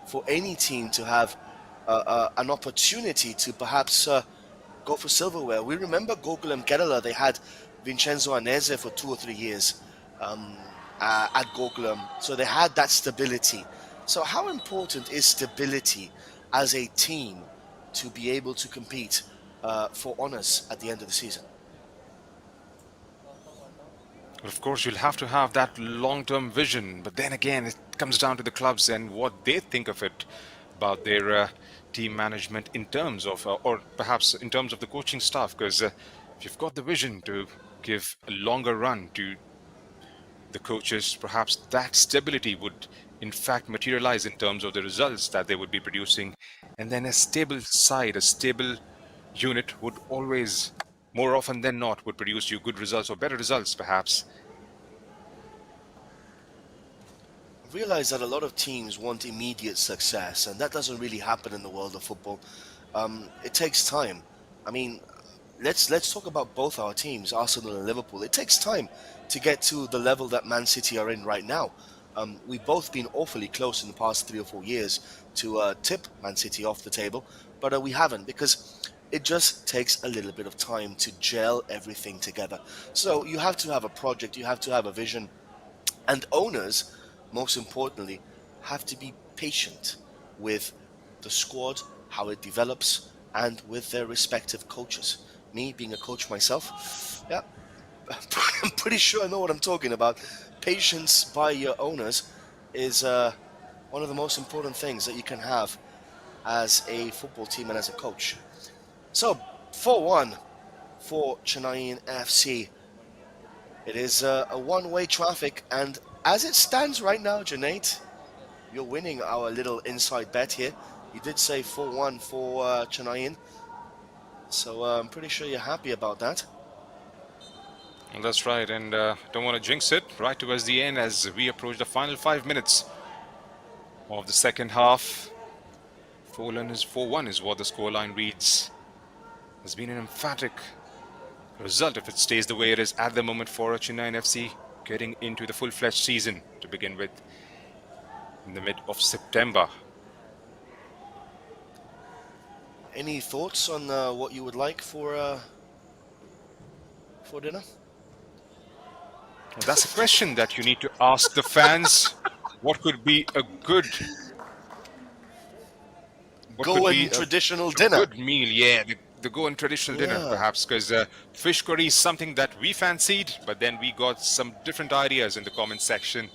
for any team to have an opportunity to perhaps go for silverware? We remember Gokulam Kerala, they had Vincenzo Anese for 2 or 3 years at Gokulam, so they had that stability. So how important is stability as a team to be able to compete for honours at the end of the season? Of course, you'll have to have that long-term vision, but then again, it comes down to the clubs and what they think of it, about their team management in terms of, or perhaps in terms of the coaching staff, because if you've got the vision to give a longer run to the coaches, perhaps that stability would in fact materialize in terms of the results that they would be producing. And then a stable side, a stable unit would always, more often than not, would produce you good results or better results perhaps. I realize that a lot of teams want immediate success, and that doesn't really happen in the world of football. It takes time. I mean, let's talk about both our teams, Arsenal and Liverpool. It takes time to get to the level that Man City are in right now. We've both been awfully close in the past 3 or 4 years to tip Man City off the table, but we haven't, because it just takes a little bit of time to gel everything together. So you have to have a project, you have to have a vision, and owners, most importantly, have to be patient with the squad, how it develops, and with their respective coaches. Me being a coach myself, yeah, I'm pretty sure I know what I'm talking about. Patience by your owners is one of the most important things that you can have as a football team and as a coach. So, 4-1 for Chennaiyin FC. It is a one-way traffic, and as it stands right now, Junaid, you're winning our little inside bet here. You did say 4-1 for Chennaiyin, so I'm pretty sure you're happy about that. Well, that's right, and don't want to jinx it right towards the end as we approach the final 5 minutes of the second half. 4-1 is what the scoreline reads. Has been an emphatic result if it stays the way it is at the moment for Chennaiyin FC, getting into the full-fledged season to begin with in the mid of September. Any thoughts on what you would like for dinner? Well, that's a question that you need to ask the fans. What could be a good Traditional dinner. Good meal, yeah. The Goan traditional dinner, perhaps, because fish curry is something that we fancied, but then we got some different ideas in the comment section.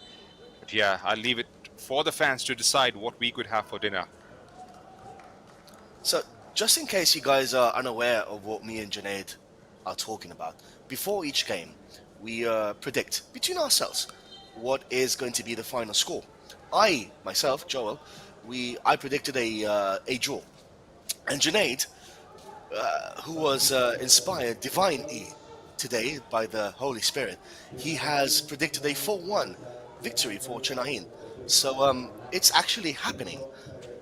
But yeah, I'll leave it for the fans to decide what we could have for dinner. So, just in case you guys are unaware of what me and Junaid are talking about, before each game, we predict between ourselves what is going to be the final score. I, myself, Joel, I predicted a draw. And Junaid, who was inspired divinely today by the Holy Spirit, he has predicted a 4-1 victory for Chennaiyin. So it's actually happening,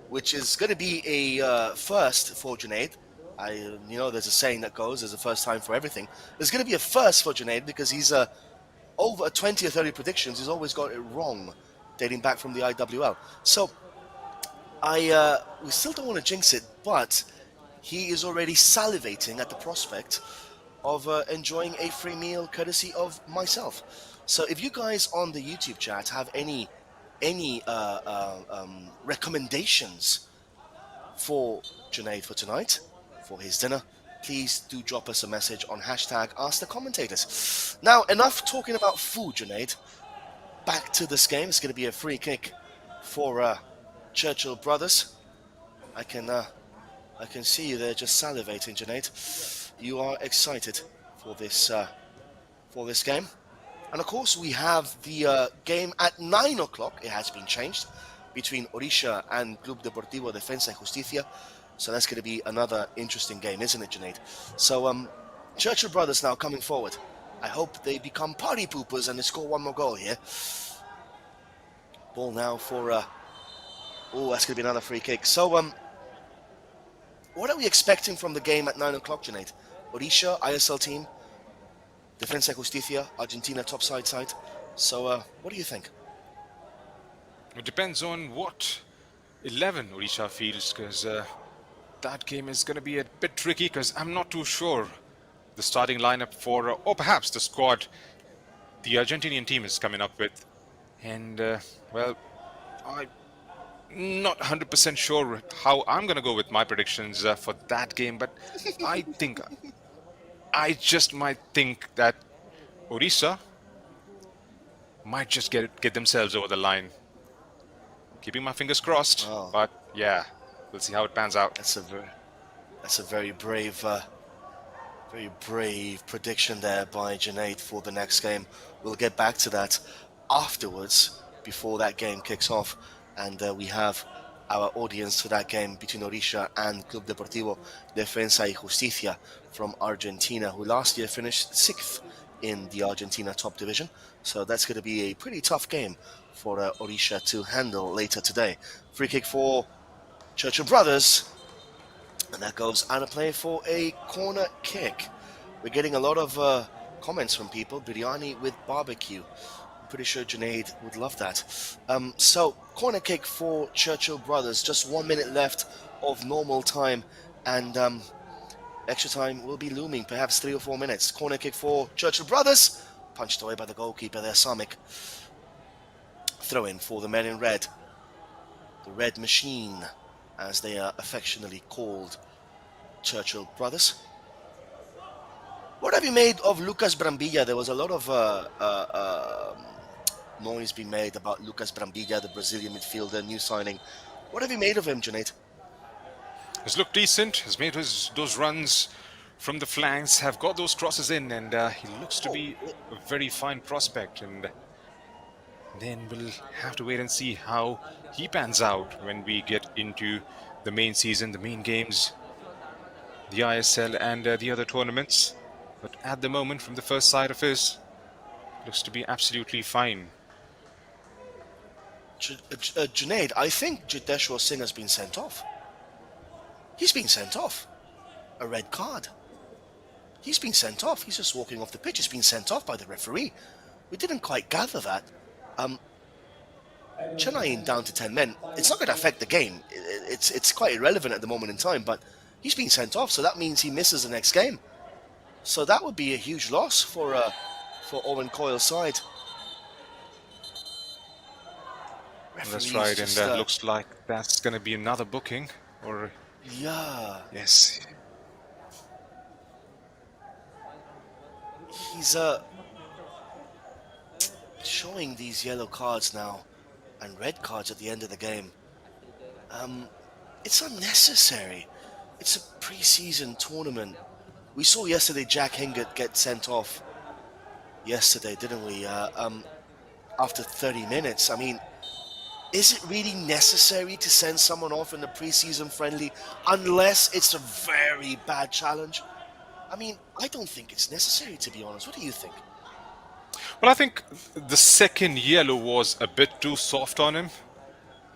which is going to be a first for Junaid. There's a saying that goes, there's a first time for everything. There's going to be a first for Junaid because he's over 20 or 30 predictions. He's always got it wrong, dating back from the IWL. So we still don't want to jinx it, but he is already salivating at the prospect of enjoying a free meal courtesy of myself. So if you guys on the YouTube chat have any recommendations for Junaid for tonight, for his dinner, please do drop us a message on hashtag Ask the Commentators. Now, enough talking about food, Junaid. Back to this game. It's going to be a free kick for Churchill brothers. I can see you there just salivating, Junaid. You are excited for this game. And of course, we have the game at 9 o'clock. It has been changed between Orisha and Club Deportivo Defensa y Justicia. So that's going to be another interesting game, isn't it, Junaid? So Churchill brothers now coming forward. I hope they become party poopers and they score one more goal here. Ball now for that's going to be another free kick. So what are we expecting from the game at 9 o'clock, Junaid? Orisha, ISL team, Defensa y Justicia, Argentina topside side. So what do you think? It depends on what 11 Orisha feels, because that game is going to be a bit tricky, because I'm not too sure the starting lineup for, or perhaps the squad the Argentinian team is coming up with. And, well, I'm not 100% sure how I'm going to go with my predictions for that game, but I just might think that Orissa might just get themselves over the line. Keeping my fingers crossed, but yeah, we'll see how it pans out. That's a very brave prediction there by Junaid for the next game. We'll get back to that afterwards, before that game kicks off, and we have our audience for that game between Orisha and Club Deportivo Defensa y Justicia from Argentina, who last year finished 6th in the Argentina top division. So that's going to be a pretty tough game for Orisha to handle later today. Free kick for Churchill brothers, and that goes out of play for a corner kick. We're getting a lot of comments from people. Biryani with barbecue. I'm pretty sure Junaid would love that. So corner kick for Churchill brothers. Just 1 minute left of normal time, and extra time will be looming, perhaps 3 or 4 minutes. Corner kick for Churchill brothers. Punched away by the goalkeeper there, Samik. Throw in for the men in red. The Red Machine, as they are affectionately called, Churchill brothers. What have you made of Lucas Brambilla? There was a lot of noise being made about Lucas Brambilla, the Brazilian midfielder, new signing. What have you made of him, Junaid? Has looked decent, has made those runs from the flanks have got those crosses in, and he looks to be a very fine prospect. And then we'll have to wait and see how he pans out when we get into the main season, the main games, the ISL and the other tournaments. But at the moment, from the first sight of his, looks to be absolutely fine. Junaid, I think Jideshwar Singh has been sent off. He's been sent off. A red card. He's been sent off. He's just walking off the pitch. He's been sent off by the referee. We didn't quite gather that. Chennaiyin down to 10 men. It's not going to affect the game. It's quite irrelevant at the moment in time, but he's been sent off, so that means he misses the next game. So that would be a huge loss for Owen Coyle's side. That's right, and looks like that's going to be another booking, or yeah, yes, he's showing these yellow cards now and red cards at the end of the game. It's unnecessary. It's a pre-season tournament. We saw yesterday Jack Hingott get sent off yesterday, didn't we? After 30 minutes. I mean, is it really necessary to send someone off in the pre-season friendly unless it's a very bad challenge? I mean, I don't think it's necessary, to be honest. What do you think? well, I think the second yellow was a bit too soft on him,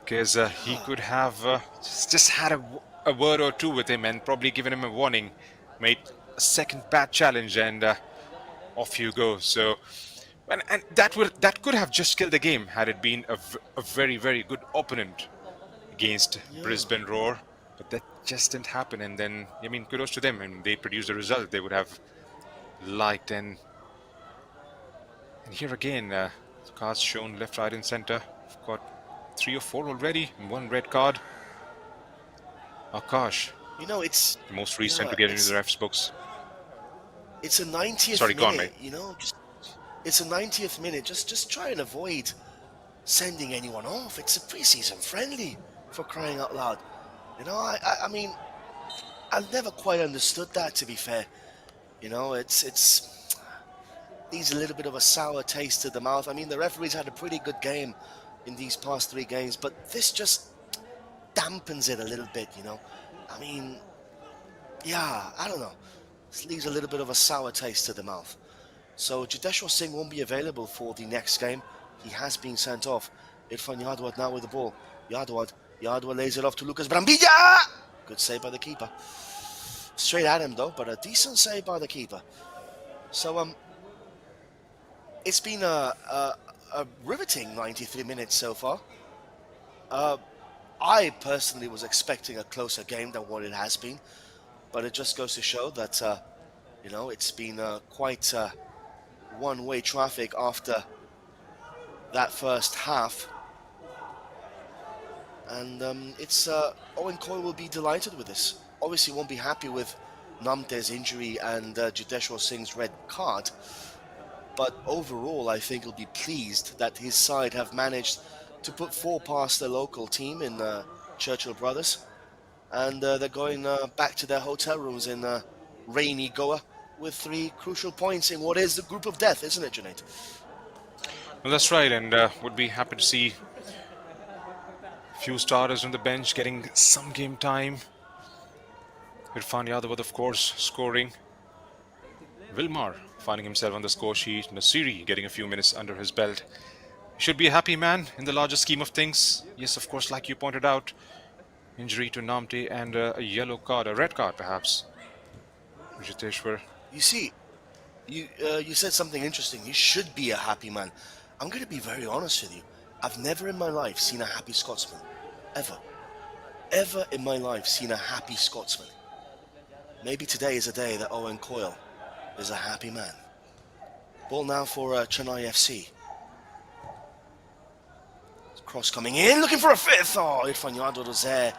because he could have just had a word or two with him and probably given him a warning, made a second bad challenge, and off you go. So, and that could have just killed the game had it been a very, very good opponent against Brisbane Roar, but that just didn't happen. And then, I mean, kudos to them, and they produced a result they would have liked. And here again, cards shown left, right, and center. We've got 3 or 4 already, and 1 red card. Akash, You know, it's the most recent to get into the refs' books. it's a 90th Sorry, minute. go on, mate. You know, it's a 90th minute. Just try and avoid sending anyone off. It's a pre-season friendly, for crying out loud. You know, I mean, I've never quite understood that, to be fair. You know, it's leaves a little bit of a sour taste to the mouth. I mean, the referees had a pretty good game in these past 3 games, but this just dampens it a little bit, you know. I mean, yeah, I don't know. This leaves a little bit of a sour taste to the mouth. So Jideshwar Singh won't be available for the next game. He has been sent off. Irfan Yadwad now with the ball. Yadwad lays it off to Lucas Brambilla. Good save by the keeper. Straight at him though, but a decent save by the keeper. So it's been a riveting 93 minutes so far. I personally was expecting a closer game than what it has been, but it just goes to show that you know, it's been quite one-way traffic after that first half, and it's Owen Coyle will be delighted with this. Obviously won't be happy with Namte's injury and Jideshwar Singh's red card, but overall I think he'll be pleased that his side have managed to put 4 past the local team in Churchill Brothers, and they're going back to their hotel rooms in rainy Goa with 3 crucial points in what is the group of death, isn't it, Junaid? Well, that's right, and would be happy to see a few starters on the bench getting some game time. Irfan Yadwad, of course, scoring. Wilmar finding himself on the score sheet. Nasiri getting a few minutes under his belt. Should be a happy man in the larger scheme of things. Yes, of course, like you pointed out, injury to Namte and a yellow card, a red card perhaps. Jiteshwar. You see, you said something interesting. You should be a happy man. I'm going to be very honest with you. I've never in my life seen a happy Scotsman. Ever in my life seen a happy Scotsman. Maybe today is a day that Owen Coyle is a happy man. Ball now for Chennai FC. Cross coming in, looking for a 5th. Oh, Irfan Yadwad was there,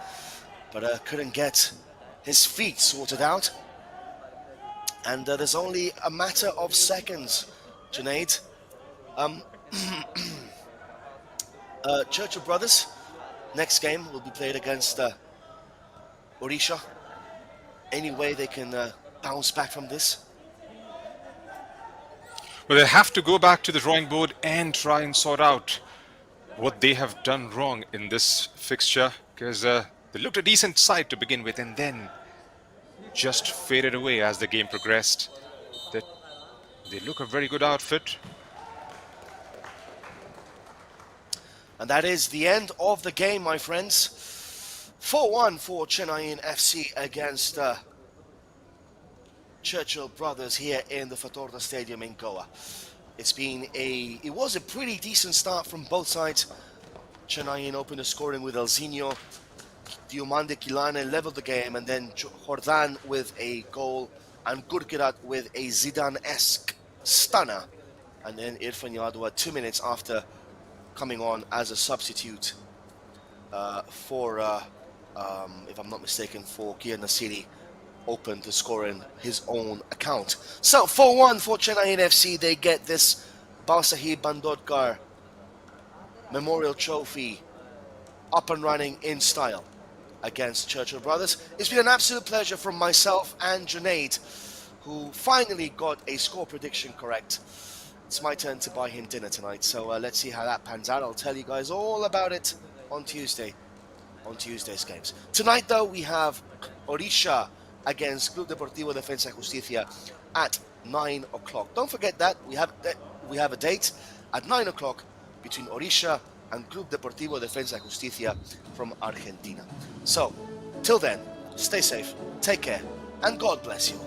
but couldn't get his feet sorted out. And there's only a matter of seconds, Junaid. Churchill Brothers, next game will be played against Odisha. Any way they can bounce back from this? Well, they have to go back to the drawing board and try and sort out what they have done wrong in this fixture, because they looked a decent side to begin with and then just faded away as the game progressed. They look a very good outfit. And that is the end of the game, my friends. 4-1 for Chennaiyin FC against Churchill brothers here in the Fatorda Stadium in Goa. It was a pretty decent start from both sides. Chennaiyin opened the scoring with Elzinho. Diomande Kilane leveled the game, and then Jordan with a goal and Gurkirat with a Zidane-esque stunner. And then Irfan Yadwa 2 minutes after coming on as a substitute for, if I'm not mistaken, for Kia Nasiri, opened the score in his own account. So 4-1 for Chennaiyin FC. They get this Bhausaheb Bandodkar Memorial Trophy up and running in style against Churchill brothers. It's been an absolute pleasure from myself and Junaid, who finally got a score prediction correct. It's my turn to buy him dinner tonight, so let's see how that pans out. I'll tell you guys all about it on Tuesday, on Tuesday's games. Tonight, though, we have Orisha against Club Deportivo Defensa y Justicia at 9 o'clock. Don't forget that we have a date at 9 o'clock between Orisha and Club Deportivo Defensa y Justicia from Argentina. So, till then, stay safe, take care, and God bless you.